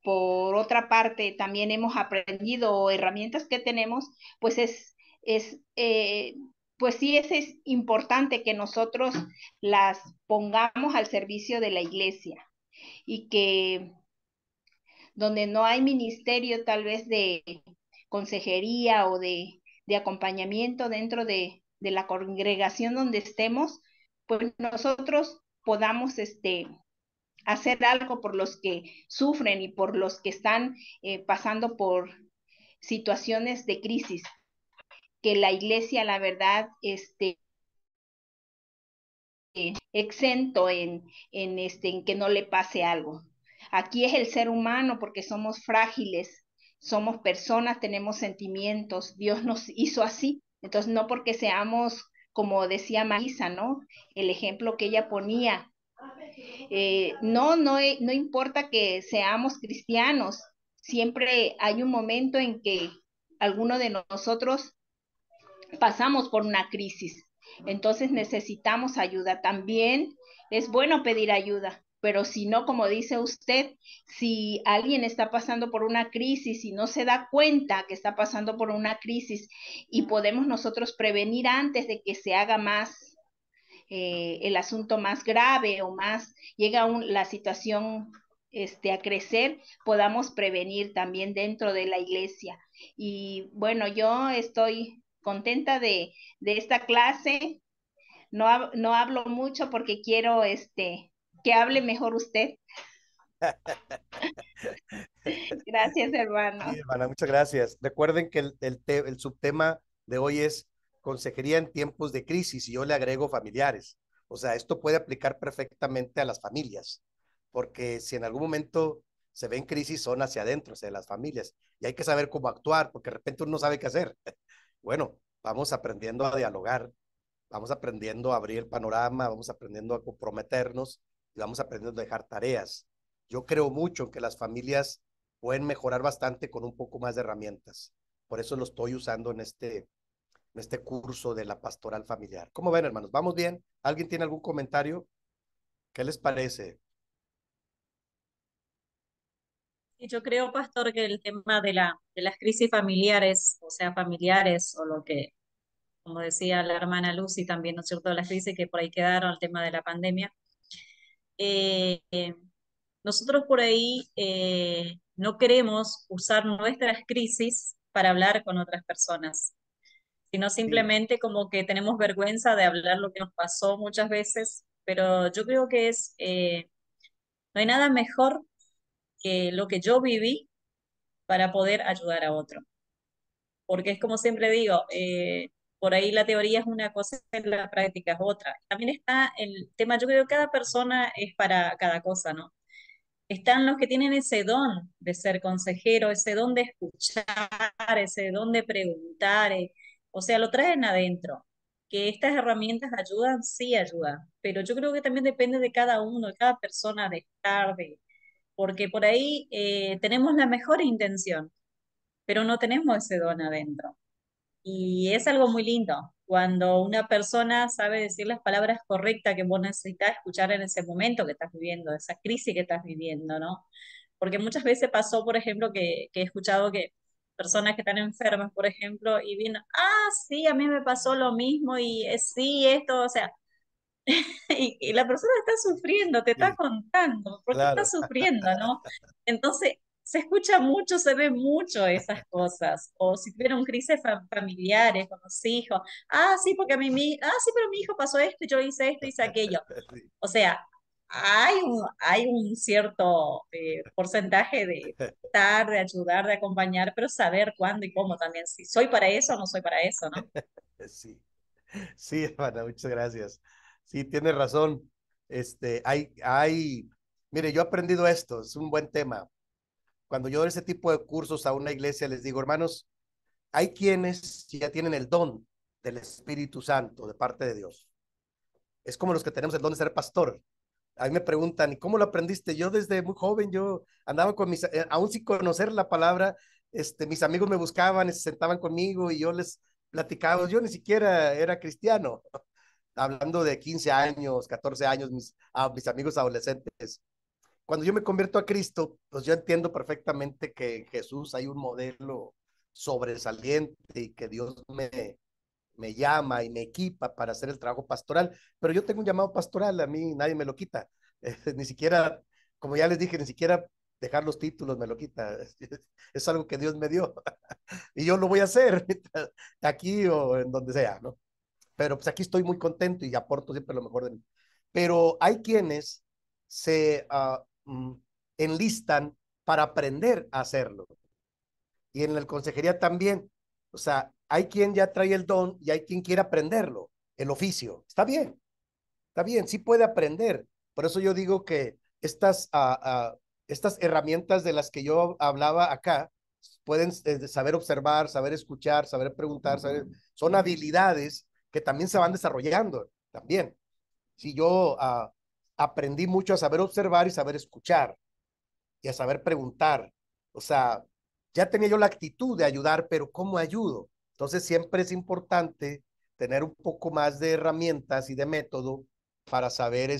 otra parte también hemos aprendido herramientas que tenemos, pues es pues sí es importante que nosotros las pongamos al servicio de la iglesia y que donde no hay ministerio tal vez de consejería o de acompañamiento dentro de la congregación donde estemos, pues nosotros podamos hacer algo por los que sufren y por los que están pasando por situaciones de crisis, que la iglesia, la verdad, exento en que no le pase algo. Aquí es el ser humano porque somos frágiles, somos personas, tenemos sentimientos, Dios nos hizo así, entonces no porque seamos, como decía Marisa, ¿no? El ejemplo que ella ponía, no importa que seamos cristianos, siempre hay un momento en que alguno de nosotros pasamos por una crisis. Entonces necesitamos ayuda. También es bueno pedir ayuda, pero si no, como dice usted, si alguien está pasando por una crisis y no se da cuenta que está pasando por una crisis y podemos nosotros prevenir antes de que se haga más el asunto más grave o más llega la situación a crecer, podamos prevenir también dentro de la iglesia. Y bueno, yo estoy contenta de esta clase. No hablo mucho porque quiero que hable mejor usted. Gracias, hermano. Sí, hermana, muchas gracias. Recuerden que el subtema de hoy es consejería en tiempos de crisis y yo le agrego familiares. O sea, esto puede aplicar perfectamente a las familias, porque si en algún momento se ven crisis son hacia adentro, hacia las familias, y hay que saber cómo actuar, porque de repente uno no sabe qué hacer. Bueno, vamos aprendiendo a dialogar, vamos aprendiendo a abrir el panorama, vamos aprendiendo a comprometernos y vamos aprendiendo a dejar tareas. Yo creo mucho en que las familias pueden mejorar bastante con un poco más de herramientas. Por eso lo estoy usando en este curso de la pastoral familiar. ¿Cómo ven, hermanos? ¿Vamos bien? ¿Alguien tiene algún comentario? ¿Qué les parece? Y yo creo, pastor, que el tema de las crisis familiares, o sea, familiares, o lo que, como decía la hermana Lucy también, ¿no es cierto?, las crisis que por ahí quedaron, el tema de la pandemia, eh, eh, nosotros por ahí no queremos usar nuestras crisis para hablar con otras personas, sino Sí, simplemente como que tenemos vergüenza de hablar lo que nos pasó muchas veces, pero yo creo que no hay nada mejor que lo que yo viví para poder ayudar a otro. Porque es como siempre digo, por ahí la teoría es una cosa y la práctica es otra. También está el tema, yo creo que cada persona es para cada cosa, ¿no? Están los que tienen ese don de ser consejero, ese don de escuchar, ese don de preguntar, o sea, lo traen adentro. Que estas herramientas ayudan, sí ayudan, pero yo creo que también depende de cada uno, de cada persona, de estar, porque por ahí tenemos la mejor intención, pero no tenemos ese don adentro. Y es algo muy lindo cuando una persona sabe decir las palabras correctas que vos necesitas escuchar en ese momento que estás viviendo, esa crisis que estás viviendo, ¿no? Porque muchas veces pasó, por ejemplo, que he escuchado que personas que están enfermas, por ejemplo, y vienen, ah, sí, a mí me pasó lo mismo y sí, esto, o sea, y la persona está sufriendo, te está sí, contando, porque está claro. sufriendo, ¿no? Entonces, se escucha mucho, se ve mucho esas cosas. O si tuvieron crisis familiares con los hijos, ah, sí, porque sí, pero mi hijo pasó esto y yo hice aquello. Sí, O sea, hay un cierto porcentaje de estar, de ayudar, de acompañar, pero saber cuándo y cómo también, si soy para eso o no soy para eso, ¿no? sí, sí, hermana, muchas gracias. Sí, tienes razón. Mire, yo he aprendido esto, es un buen tema. Cuando yo doy ese tipo de cursos a una iglesia, les digo, hermanos, hay quienes ya tienen el don del Espíritu Santo de parte de Dios. Es como los que tenemos el don de ser pastor. A mí me preguntan, ¿y cómo lo aprendiste? Yo desde muy joven, yo andaba con aún sin conocer la palabra, mis amigos me buscaban y se sentaban conmigo y yo platicábamos, yo ni siquiera era cristiano, hablando de 15 años, 14 años, mis amigos adolescentes. Cuando yo me convierto a Cristo, pues yo entiendo perfectamente que en Jesús hay un modelo sobresaliente y que Dios me llama y me equipa para hacer el trabajo pastoral, pero yo tengo un llamado pastoral, a mí nadie me lo quita, ni siquiera, como ya les dije, ni siquiera dejar los títulos me lo quita, es algo que Dios me dio y yo lo voy a hacer aquí o en donde sea, ¿no? Pero pues aquí estoy muy contento y aporto siempre lo mejor de mí. Pero hay quienes se enlistan para aprender a hacerlo. Y en la consejería también. O sea, hay quien ya trae el don y hay quien quiere aprenderlo, el oficio. Está bien, sí puede aprender. Por eso yo digo que estas herramientas de las que yo hablaba acá pueden saber observar, saber escuchar, saber preguntar, son habilidades que también se van desarrollando, también. Si yo aprendí mucho a saber observar y saber escuchar y a saber preguntar, o sea, ya tenía yo la actitud de ayudar, pero ¿cómo ayudo? Entonces siempre es importante tener un poco más de herramientas y de método para saber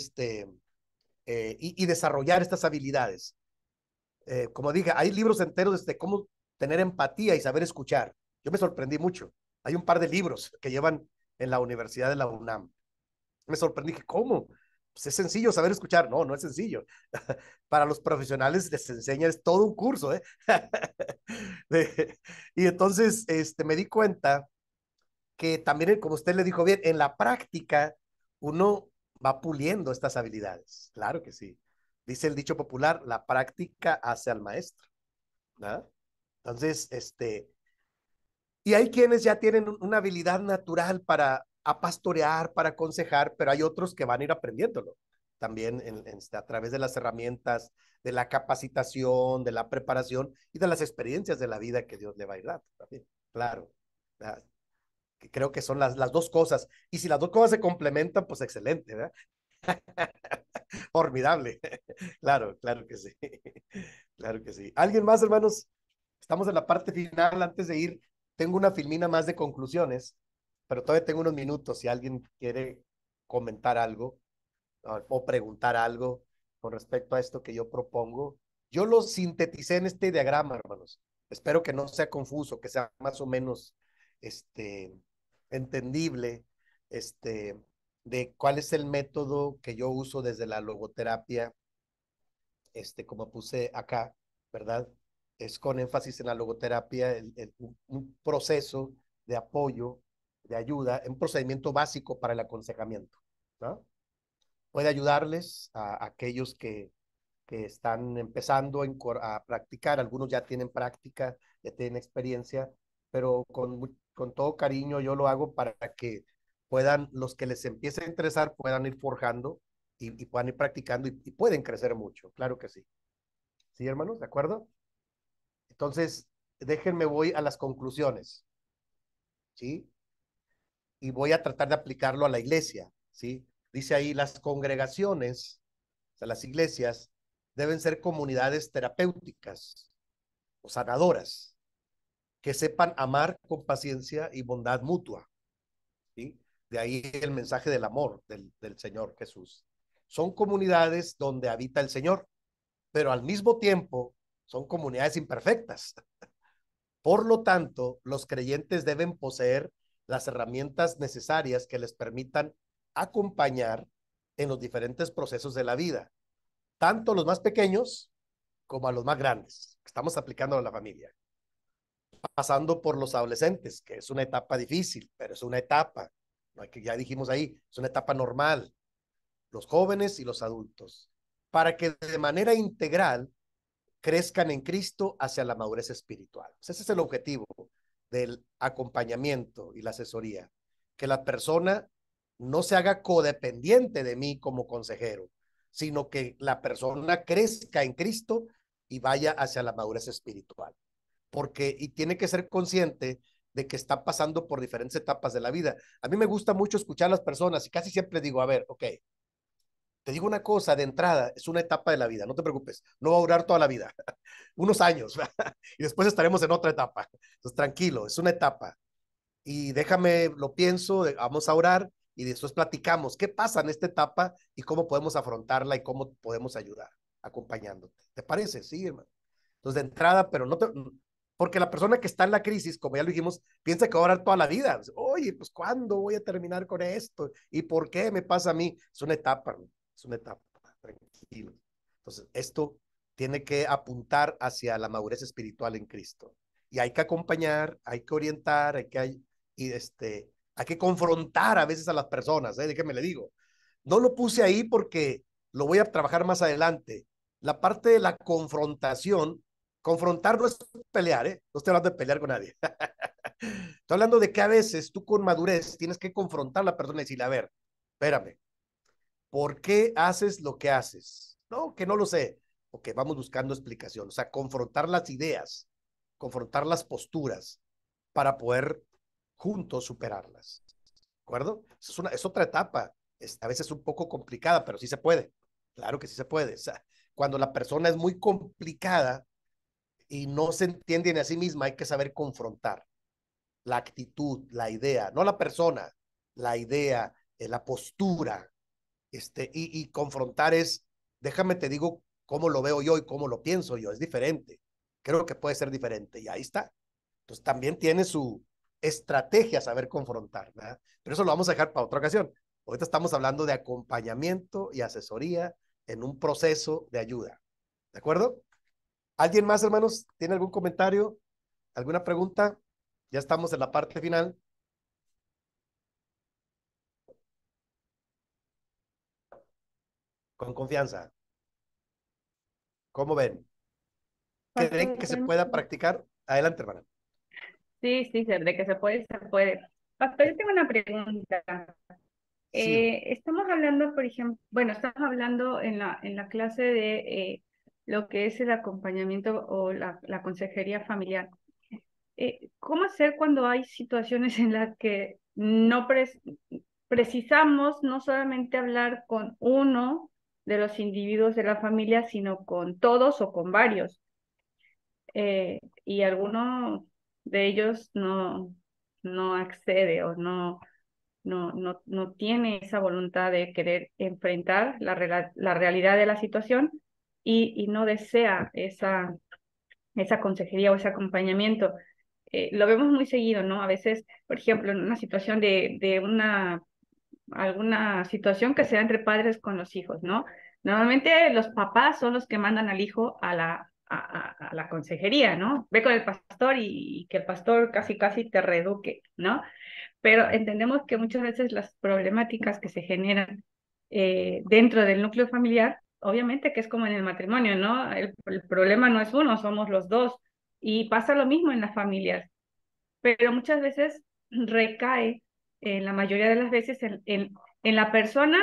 y desarrollar estas habilidades. Como dije, hay libros enteros de cómo tener empatía y saber escuchar. Yo me sorprendí mucho. Hay un par de libros que llevan en la Universidad de la UNAM. Me sorprendí, que ¿cómo? Pues es sencillo saber escuchar. No, no es sencillo. Para los profesionales les enseña, es todo un curso, ¿eh? Y entonces me di cuenta que también, como usted le dijo bien, en la práctica uno va puliendo estas habilidades. Claro que sí. Dice el dicho popular, la práctica hace al maestro, ¿no? Entonces, y hay quienes ya tienen una habilidad natural para pastorear, para aconsejar, pero hay otros que van a ir aprendiéndolo también a través de las herramientas, de la capacitación, de la preparación y de las experiencias de la vida que Dios le va a ir dando también. Claro. Que creo que son las dos cosas. Y si las dos cosas se complementan, pues excelente, ¿verdad? Formidable. Claro, claro que sí. Claro que sí. ¿Alguien más, hermanos? Estamos en la parte final. Antes de ir, tengo una filmina más de conclusiones, pero todavía tengo unos minutos. Si alguien quiere comentar algo o preguntar algo con respecto a esto que yo propongo, yo lo sinteticé en este diagrama, hermanos. Espero que no sea confuso, que sea más o menos entendible, de cuál es el método que yo uso desde la logoterapia, como puse acá, ¿verdad? Es con énfasis en la logoterapia, un proceso de apoyo, de ayuda, un procedimiento básico para el aconsejamiento, ¿no? Puede ayudarles a aquellos que están empezando a practicar, algunos ya tienen práctica, ya tienen experiencia, pero con todo cariño yo lo hago para que puedan, los que les empiece a interesar, puedan ir forjando y puedan ir practicando y pueden crecer mucho, claro que sí. ¿Sí, hermanos? ¿De acuerdo? Entonces, déjenme, voy a las conclusiones, ¿sí? Y voy a tratar de aplicarlo a la iglesia, ¿sí? Dice ahí, las congregaciones, o sea, las iglesias, deben ser comunidades terapéuticas o sanadoras, que sepan amar con paciencia y bondad mutua, ¿sí? De ahí el mensaje del amor del Señor Jesús. Son comunidades donde habita el Señor, pero al mismo tiempo son comunidades imperfectas. Por lo tanto, los creyentes deben poseer las herramientas necesarias que les permitan acompañar en los diferentes procesos de la vida, tanto a los más pequeños como a los más grandes. Estamos aplicando a la familia, pasando por los adolescentes, que es una etapa difícil, pero es una etapa, que ya dijimos ahí, es una etapa normal, los jóvenes y los adultos, para que de manera integral crezcan en Cristo hacia la madurez espiritual. Pues ese es el objetivo del acompañamiento y la asesoría, que la persona no se haga codependiente de mí como consejero, sino que la persona crezca en Cristo y vaya hacia la madurez espiritual. Y tiene que ser consciente de que está pasando por diferentes etapas de la vida. A mí me gusta mucho escuchar a las personas y casi siempre digo, a ver, ok, te digo una cosa de entrada, es una etapa de la vida, no te preocupes, no va a durar toda la vida, unos años, y después estaremos en otra etapa. Entonces, tranquilo, es una etapa. y déjame, lo pienso, vamos a orar y después platicamos qué pasa en esta etapa y cómo podemos afrontarla y cómo podemos ayudar acompañándote. ¿Te parece? Sí, hermano. Entonces, de entrada, pero no te, porque la persona que está en la crisis, como ya lo dijimos, piensa que va a orar toda la vida. Oye, pues ¿cuándo voy a terminar con esto? ¿Y por qué me pasa a mí? Es una etapa, ¿no? Es una etapa, tranquilo. Entonces, esto tiene que apuntar hacia la madurez espiritual en Cristo. Y hay que acompañar, hay que orientar, hay que confrontar a veces a las personas, déjeme le digo. No lo puse ahí porque lo voy a trabajar más adelante. La parte de la confrontación, confrontar no es pelear, ¿eh? No estoy hablando de pelear con nadie. Estoy hablando de que a veces tú con madurez tienes que confrontar a la persona y decirle, a ver, espérame, ¿por qué haces lo que haces? No, que no lo sé. Ok, vamos buscando explicación. O sea, confrontar las ideas, confrontar las posturas para poder juntos superarlas. ¿De acuerdo? Es otra etapa. A veces un poco complicada, pero sí se puede. Claro que sí se puede. O sea, cuando la persona es muy complicada y no se entiende a sí misma, hay que saber confrontar la actitud, la idea, no la persona, la idea, la postura, y confrontar es, déjame te digo cómo lo veo yo y cómo lo pienso yo, es diferente. Creo que puede ser diferente y ahí está. Entonces también tiene su estrategia saber confrontar, ¿verdad? Pero eso lo vamos a dejar para otra ocasión. Ahorita estamos hablando de acompañamiento y asesoría en un proceso de ayuda. ¿De acuerdo? ¿Alguien más, hermanos? ¿Tiene algún comentario? ¿Alguna pregunta? Ya estamos en la parte final. Con confianza. ¿Cómo ven? ¿Creen Pastor, que se pueda practicar? Adelante, hermana. sí, sí, de que se puede, se puede. Pastor, yo tengo una pregunta. Sí, Estamos hablando, por ejemplo, bueno, estamos hablando en la clase de lo que es el acompañamiento o la consejería familiar. ¿Cómo hacer cuando hay situaciones en las que no precisamos no solamente hablar con uno de los individuos de la familia, sino con todos o con varios? Y alguno de ellos no accede o no tiene esa voluntad de querer enfrentar la realidad de la situación y no desea esa consejería o ese acompañamiento. Lo vemos muy seguido, ¿no? A veces, por ejemplo, en una situación de alguna situación que sea entre padres con los hijos, ¿no? Normalmente los papás son los que mandan al hijo a la consejería, ¿no? Ve con el pastor y que el pastor casi casi te reeduque, ¿no? Pero entendemos que muchas veces las problemáticas que se generan dentro del núcleo familiar, obviamente que es como en el matrimonio, ¿no? El problema no es uno, somos los dos. Y pasa lo mismo en las familias, pero muchas veces recae, en la mayoría de las veces, en la persona,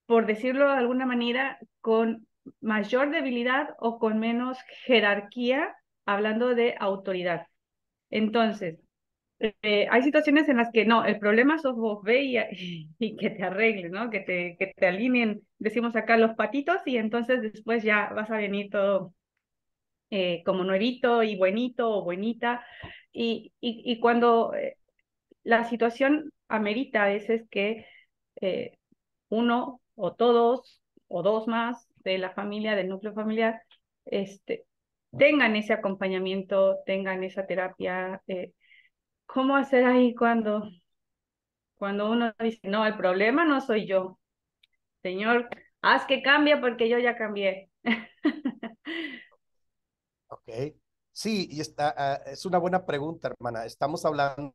por decirlo de alguna manera, con mayor debilidad o con menos jerarquía, hablando de autoridad. Entonces, hay situaciones en las que no, el problema sos vos, ve y que te arreglen, ¿no? Que te alineen, decimos acá, los patitos y entonces después ya vas a venir todo como nuevito y buenito o buenita. Y cuando la situación amerita a veces que eh, uno o todos o dos más de la familia, del núcleo familiar, este, tengan ese acompañamiento, tengan esa terapia. ¿Cómo hacer ahí cuando uno dice, no, el problema no soy yo, Señor, haz que cambie porque yo ya cambié? ok. Sí, y es una buena pregunta, hermana. Estamos hablando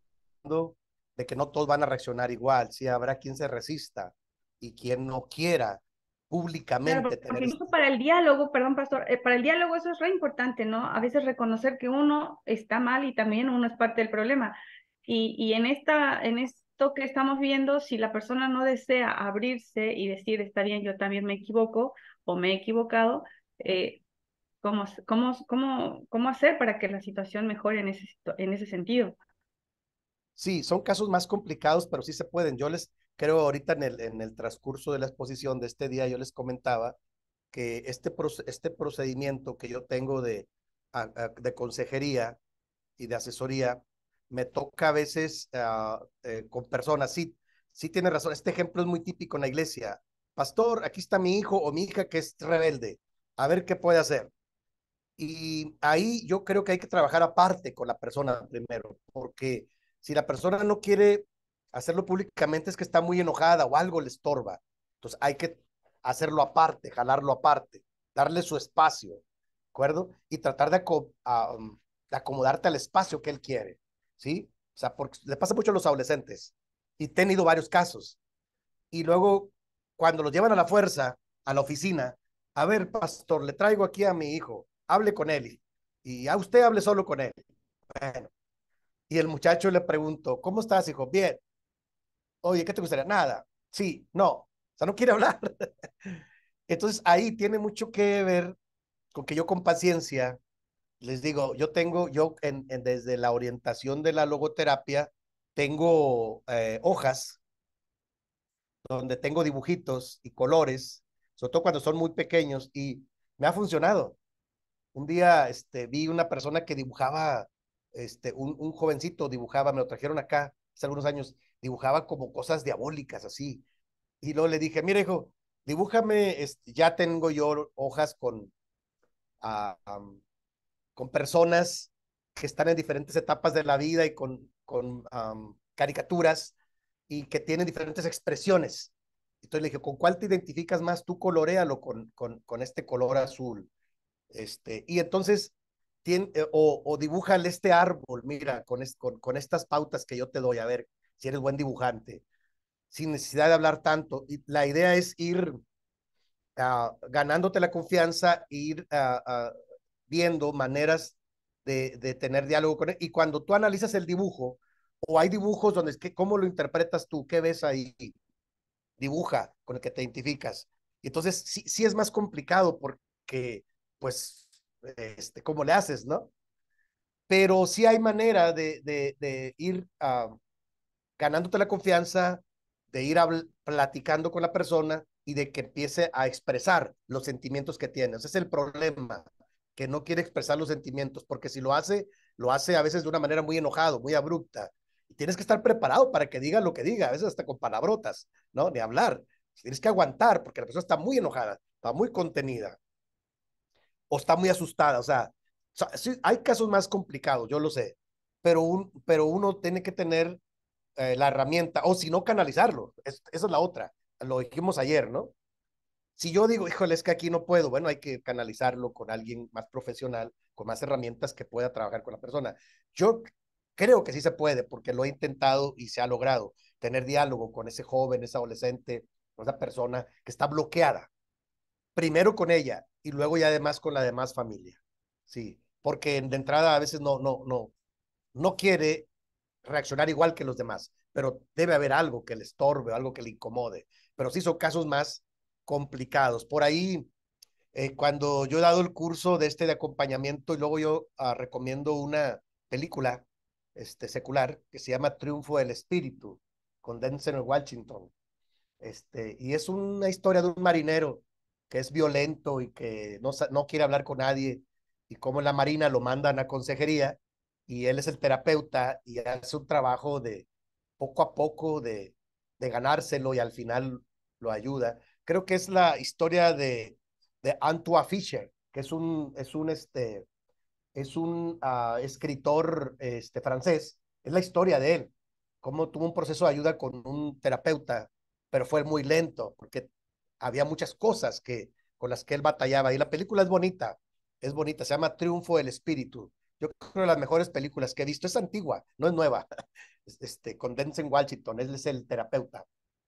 de que no todos van a reaccionar igual. Sí, habrá quien se resista y quien no quiera públicamente Claro, tener porque incluso para el diálogo, perdón, pastor, para el diálogo eso es re importante, ¿no? A veces reconocer que uno está mal y también uno es parte del problema. Y en esto que estamos viendo, si la persona no desea abrirse y decir, está bien, yo también me equivoco o me he equivocado, ¿cómo hacer para que la situación mejore en ese sentido? Sí, son casos más complicados, pero sí se pueden. Yo les creo ahorita en el transcurso de la exposición de este día, yo les comentaba que este procedimiento que yo tengo de consejería y de asesoría me toca a veces con personas, sí, sí tiene razón, este ejemplo es muy típico en la iglesia. Pastor, aquí está mi hijo o mi hija que es rebelde, a ver qué puede hacer. Y ahí yo creo que hay que trabajar aparte con la persona primero, porque si la persona no quiere hacerlo públicamente es que está muy enojada o algo le estorba. Entonces hay que hacerlo aparte, jalarlo aparte, darle su espacio, ¿de acuerdo? Y tratar de acomodarte al espacio que él quiere, ¿sí? O sea, porque le pasa mucho a los adolescentes y he tenido varios casos. Y luego, cuando los llevan a la fuerza, a la oficina, a ver, pastor, le traigo aquí a mi hijo, hable con él y a usted hable solo con él. Bueno, y el muchacho le preguntó, ¿cómo estás, hijo? Bien. Oye, ¿qué te gustaría? Nada. Sí, no. O sea, no quiere hablar. Entonces ahí tiene mucho que ver con que yo con paciencia les digo, desde la orientación de la logoterapia, tengo hojas donde tengo dibujitos y colores, sobre todo cuando son muy pequeños, y me ha funcionado. Un día vi una persona que dibujaba, un jovencito dibujaba, me lo trajeron acá hace algunos años, dibujaba como cosas diabólicas así. Y luego le dije, mira hijo, dibújame, ya tengo yo hojas ah, um, con personas que están en diferentes etapas de la vida y con caricaturas y que tienen diferentes expresiones. Entonces le dije, ¿con cuál te identificas más? Tú coloréalo con este color azul. Y entonces, o dibújale este árbol, mira, con estas pautas que yo te doy, a ver si eres buen dibujante, sin necesidad de hablar tanto. Y la idea es ir ganándote la confianza, ir viendo maneras de tener diálogo con él. Y cuando tú analizas el dibujo, o hay dibujos donde es que, ¿cómo lo interpretas tú? ¿Qué ves ahí? Dibuja con el que te identificas. Y entonces sí, sí es más complicado porque, pues, ¿cómo le haces, no? Pero sí hay manera de ir ganándote la confianza, de ir platicando con la persona y de que empiece a expresar los sentimientos que tiene. Ese es el problema, que no quiere expresar los sentimientos, porque si lo hace a veces de una manera muy enojado, muy abrupta. Y tienes que estar preparado para que diga lo que diga, a veces hasta con palabrotas, ¿no? Ni hablar. Tienes que aguantar porque la persona está muy enojada, está muy contenida o está muy asustada. O sea sí, hay casos más complicados, yo lo sé, pero uno tiene que tener la herramienta, o si no, canalizarlo. Esa es la otra. Lo dijimos ayer, ¿no? Si yo digo, híjole, es que aquí no puedo, bueno, hay que canalizarlo con alguien más profesional, con más herramientas que pueda trabajar con la persona. Yo creo que sí se puede, porque lo he intentado y se ha logrado tener diálogo con ese joven, ese adolescente, con esa persona que está bloqueada, primero con ella y luego ya además con la demás familia. Sí, porque de entrada a veces no quiere reaccionar igual que los demás, pero debe haber algo que le estorbe, algo que le incomode. Pero sí son casos más complicados. Por ahí, cuando yo he dado el curso de acompañamiento y luego yo recomiendo una película secular que se llama Triunfo del Espíritu, con Denzel Washington. Y es una historia de un marinero que es violento y que no quiere hablar con nadie, y como en la marina lo mandan a consejería y él es el terapeuta y hace un trabajo de poco a poco de ganárselo y al final lo ayuda. Creo que es la historia de Antoine Fisher, que es un escritor francés. Es la historia de él, cómo tuvo un proceso de ayuda con un terapeuta, pero fue muy lento porque había muchas cosas con las que él batallaba. Y la película es bonita, se llama Triunfo del Espíritu. Yo creo que de las mejores películas que he visto. Es antigua, no es nueva. Con Denzel Washington, él es el terapeuta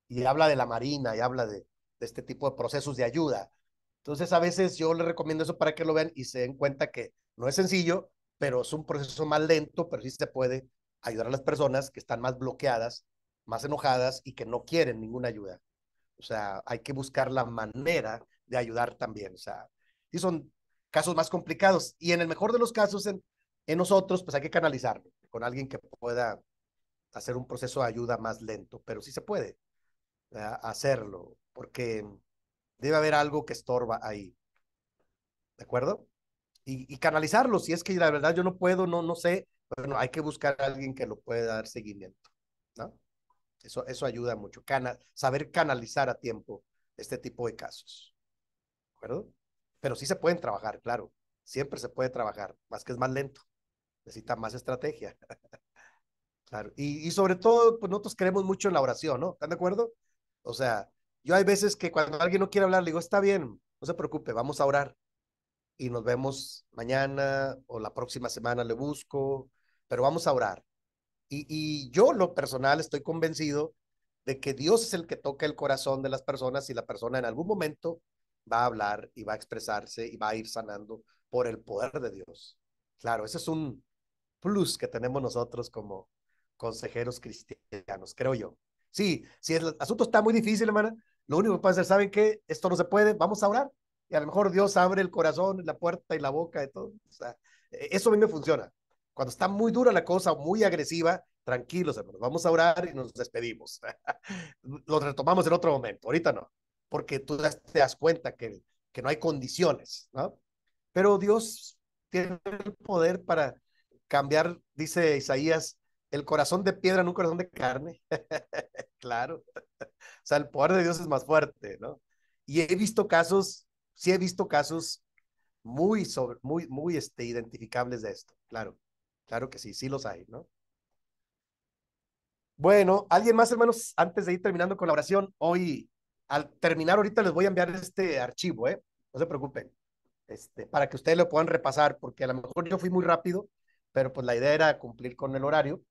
y habla de la marina y habla de este tipo de procesos de ayuda. Entonces, a veces yo les recomiendo eso para que lo vean y se den cuenta que no es sencillo, pero es un proceso más lento, pero sí se puede ayudar a las personas que están más bloqueadas, más enojadas y que no quieren ninguna ayuda. O sea, hay que buscar la manera de ayudar también. O sea, sí son casos más complicados y en el mejor de los casos, en nosotros, pues hay que canalizarlo con alguien que pueda hacer un proceso de ayuda más lento, pero sí se puede hacerlo, porque debe haber algo que estorba ahí, ¿de acuerdo? Y canalizarlo, si es que la verdad yo no puedo, no sé, bueno, hay que buscar a alguien que lo pueda dar seguimiento, ¿no? Eso ayuda mucho, saber canalizar a tiempo este tipo de casos, ¿de acuerdo? Pero sí se pueden trabajar, claro, siempre se puede trabajar, más que es más lento, necesita más estrategia, claro. Y sobre todo, pues nosotros creemos mucho en la oración, ¿no? ¿Están de acuerdo? O sea, yo hay veces que cuando alguien no quiere hablar, le digo, está bien, no se preocupe, vamos a orar y nos vemos mañana o la próxima semana le busco, pero vamos a orar. Y yo, lo personal, estoy convencido de que Dios es el que toca el corazón de las personas y la persona en algún momento va a hablar y va a expresarse y va a ir sanando por el poder de Dios. Claro, ese es un plus que tenemos nosotros como consejeros cristianos, creo yo. Sí, si el asunto está muy difícil, hermana, lo único que puede hacer, ¿saben qué? Esto no se puede, vamos a orar. Y a lo mejor Dios abre el corazón, la puerta y la boca de todo. O sea, eso a mí me funciona. Cuando está muy dura la cosa o muy agresiva, tranquilos, hermanos, vamos a orar y nos despedimos. Lo retomamos en otro momento, ahorita no, porque tú te das cuenta que no hay condiciones, ¿no? Pero Dios tiene el poder para cambiar, dice Isaías, el corazón de piedra en un corazón de carne. Claro. O sea, el poder de Dios es más fuerte, ¿no? Y he visto casos, sí he visto casos muy identificables de esto. Claro, claro que sí, sí los hay, ¿no? Bueno, ¿alguien más, hermanos? Antes de ir terminando con la oración, hoy, al terminar ahorita les voy a enviar este archivo, ¿eh? No se preocupen, para que ustedes lo puedan repasar, porque a lo mejor yo fui muy rápido, pero pues la idea era cumplir con el horario.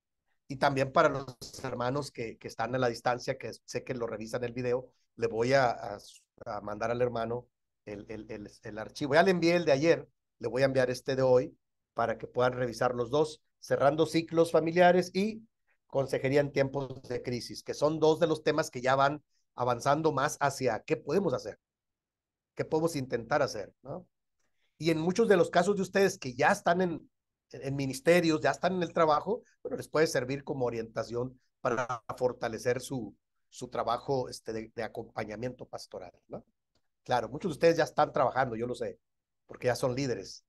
Y también para los hermanos que están a la distancia, que sé que lo revisan el video, le voy a mandar al hermano el archivo. Ya le envié el de ayer, le voy a enviar este de hoy para que puedan revisar los dos, cerrando ciclos familiares y consejería en tiempos de crisis, que son dos de los temas que ya van avanzando más hacia qué podemos hacer, qué podemos intentar hacer, ¿no? Y en muchos de los casos de ustedes que ya están en ministerios, ya están en el trabajo, bueno, les puede servir como orientación para fortalecer su trabajo de acompañamiento pastoral, ¿no? Claro, muchos de ustedes ya están trabajando, yo lo sé, porque ya son líderes,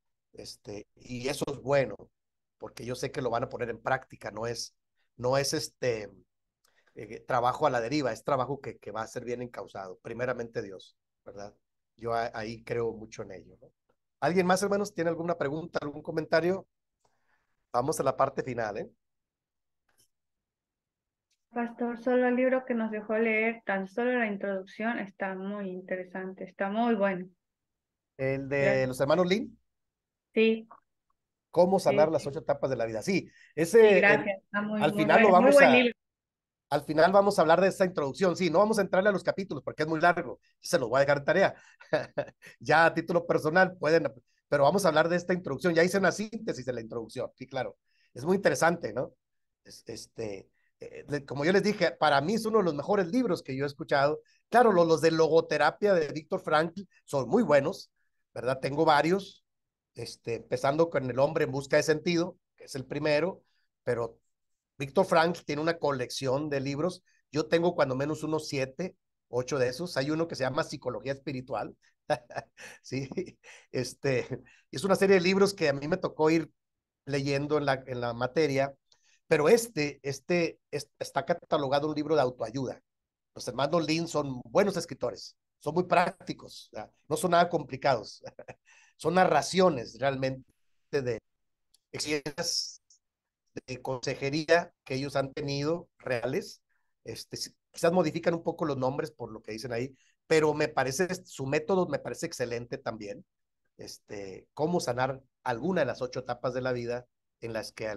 y eso es bueno, porque yo sé que lo van a poner en práctica, no es trabajo a la deriva, es trabajo que va a ser bien encausado, primeramente Dios, ¿verdad? Yo ahí creo mucho en ello, ¿no? ¿Alguien más, hermanos, tiene alguna pregunta, algún comentario? Vamos a la parte final, ¿eh? Pastor, solo el libro que nos dejó leer, tan solo la introducción, está muy interesante, está muy bueno. El de Gracias. los hermanos Lin, Sí, ¿cómo sí, sanar las 8 etapas de la vida? Sí, sí, ese, gracias. Está muy, al muy final lo bueno, muy vamos buen a, libro. al final vamos a hablar de esta introducción. Sí, no vamos a entrarle a los capítulos porque es muy largo. Se los voy a dejar en tarea. Ya a título personal pueden, pero vamos a hablar de esta introducción. Ya hice una síntesis de la introducción. Sí, claro. Es muy interesante, ¿no? Es- este, como yo les dije, para mí es uno de los mejores libros que yo he escuchado. Claro, los de logoterapia de Víctor Frankl son muy buenos, ¿verdad? Tengo varios, empezando con El hombre en busca de sentido, que es el primero, pero Víctor Frank tiene una colección de libros. Yo tengo cuando menos unos 7, 8 de esos. Hay uno que se llama Psicología Espiritual. Sí, es una serie de libros que a mí me tocó ir leyendo en la materia, pero está catalogado un libro de autoayuda. Los hermanos Lin son buenos escritores, son muy prácticos, ¿verdad? No son nada complicados, son narraciones realmente de experiencias de consejería que ellos han tenido reales. Quizás modifican un poco los nombres por lo que dicen ahí, pero su método me parece excelente también. Cómo sanar alguna de las 8 etapas de la vida en las que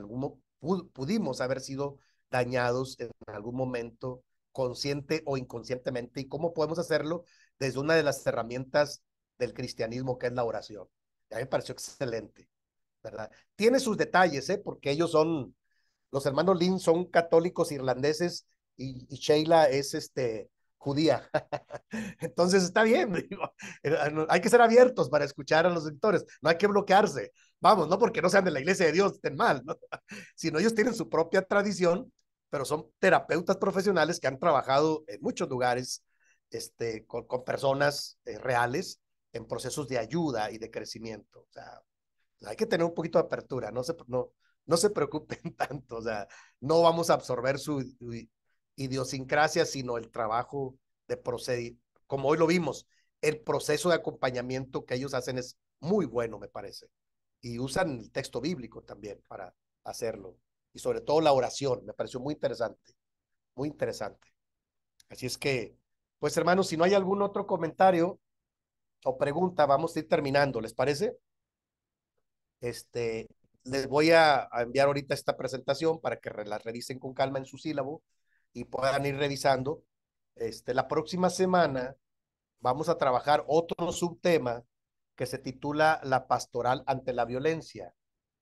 pudimos haber sido dañados en algún momento, consciente o inconscientemente, y cómo podemos hacerlo desde una de las herramientas del cristianismo, que es la oración. A mí me pareció excelente, ¿verdad? Tiene sus detalles, ¿eh? Porque los hermanos Lin son católicos irlandeses y Sheila es judía. Entonces está bien, digo, hay que ser abiertos para escuchar a los lectores, no hay que bloquearse. Vamos, no porque no sean de la iglesia de Dios estén mal, ¿no? Sino ellos tienen su propia tradición, pero son terapeutas profesionales que han trabajado en muchos lugares con personas reales en procesos de ayuda y de crecimiento. O sea, hay que tener un poquito de apertura, no, no se preocupen tanto, o sea, no vamos a absorber su idiosincrasia, sino el trabajo de proceder, como hoy lo vimos, el proceso de acompañamiento que ellos hacen es muy bueno, me parece, y usan el texto bíblico también para hacerlo, y sobre todo la oración, me pareció muy interesante, muy interesante. Así es que, pues hermanos, si no hay algún otro comentario o pregunta, vamos a ir terminando, ¿les parece? Este, les voy a enviar ahorita esta presentación para que la revisen con calma en su sílabo y puedan ir revisando. La próxima semana vamos a trabajar otro subtema que se titula La pastoral ante la violencia.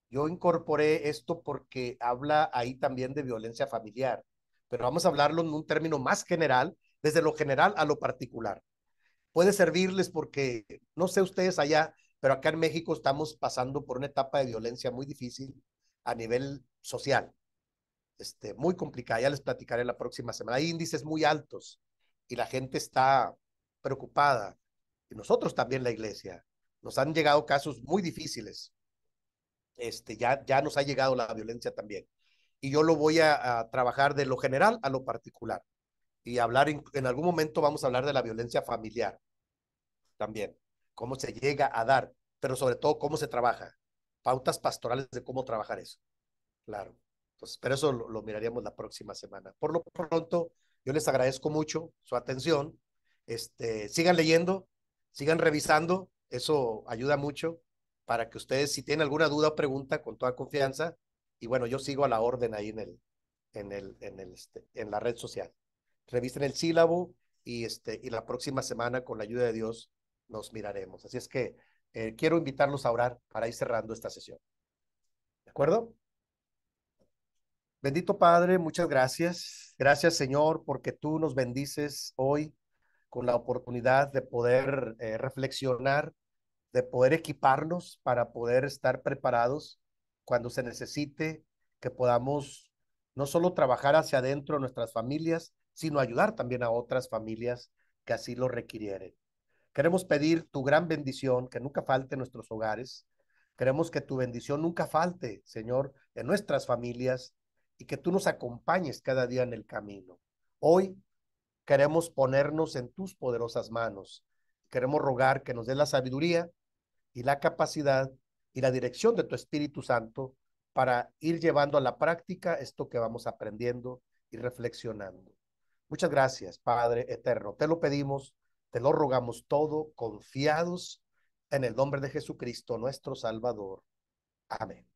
Yo incorporé esto porque habla ahí también de violencia familiar, pero vamos a hablarlo en un término más general, desde lo general a lo particular. Puede servirles porque, no sé ustedes allá, pero acá en México estamos pasando por una etapa de violencia muy difícil a nivel social, muy complicada. Ya les platicaré la próxima semana. Hay índices muy altos y la gente está preocupada. Y nosotros también, la iglesia. Nos han llegado casos muy difíciles. Ya nos ha llegado la violencia también. Y yo lo voy a trabajar de lo general a lo particular. Y hablar, en algún momento vamos a hablar de la violencia familiar también, cómo se llega a dar, pero sobre todo cómo se trabaja, pautas pastorales de cómo trabajar eso, claro. Entonces, pero eso lo miraríamos la próxima semana. Por lo pronto, yo les agradezco mucho su atención. Sigan leyendo, sigan revisando, eso ayuda mucho para que ustedes, si tienen alguna duda o pregunta, con toda confianza, y bueno, yo sigo a la orden ahí en la red social. Revisen el sílabo y la próxima semana, con la ayuda de Dios, nos miraremos. Así es que quiero invitarlos a orar para ir cerrando esta sesión. ¿De acuerdo? Bendito Padre, muchas gracias. Gracias, Señor, porque tú nos bendices hoy con la oportunidad de poder reflexionar, de poder equiparnos para poder estar preparados cuando se necesite, que podamos no solo trabajar hacia adentro de nuestras familias, sino ayudar también a otras familias que así lo requirieren. Queremos pedir tu gran bendición, que nunca falte en nuestros hogares. Queremos que tu bendición nunca falte, Señor, en nuestras familias y que tú nos acompañes cada día en el camino. Hoy queremos ponernos en tus poderosas manos. Queremos rogar que nos dé la sabiduría y la capacidad y la dirección de tu Espíritu Santo para ir llevando a la práctica esto que vamos aprendiendo y reflexionando. Muchas gracias, Padre eterno. Te lo pedimos, te lo rogamos todo, confiados en el nombre de Jesucristo, nuestro Salvador. Amén.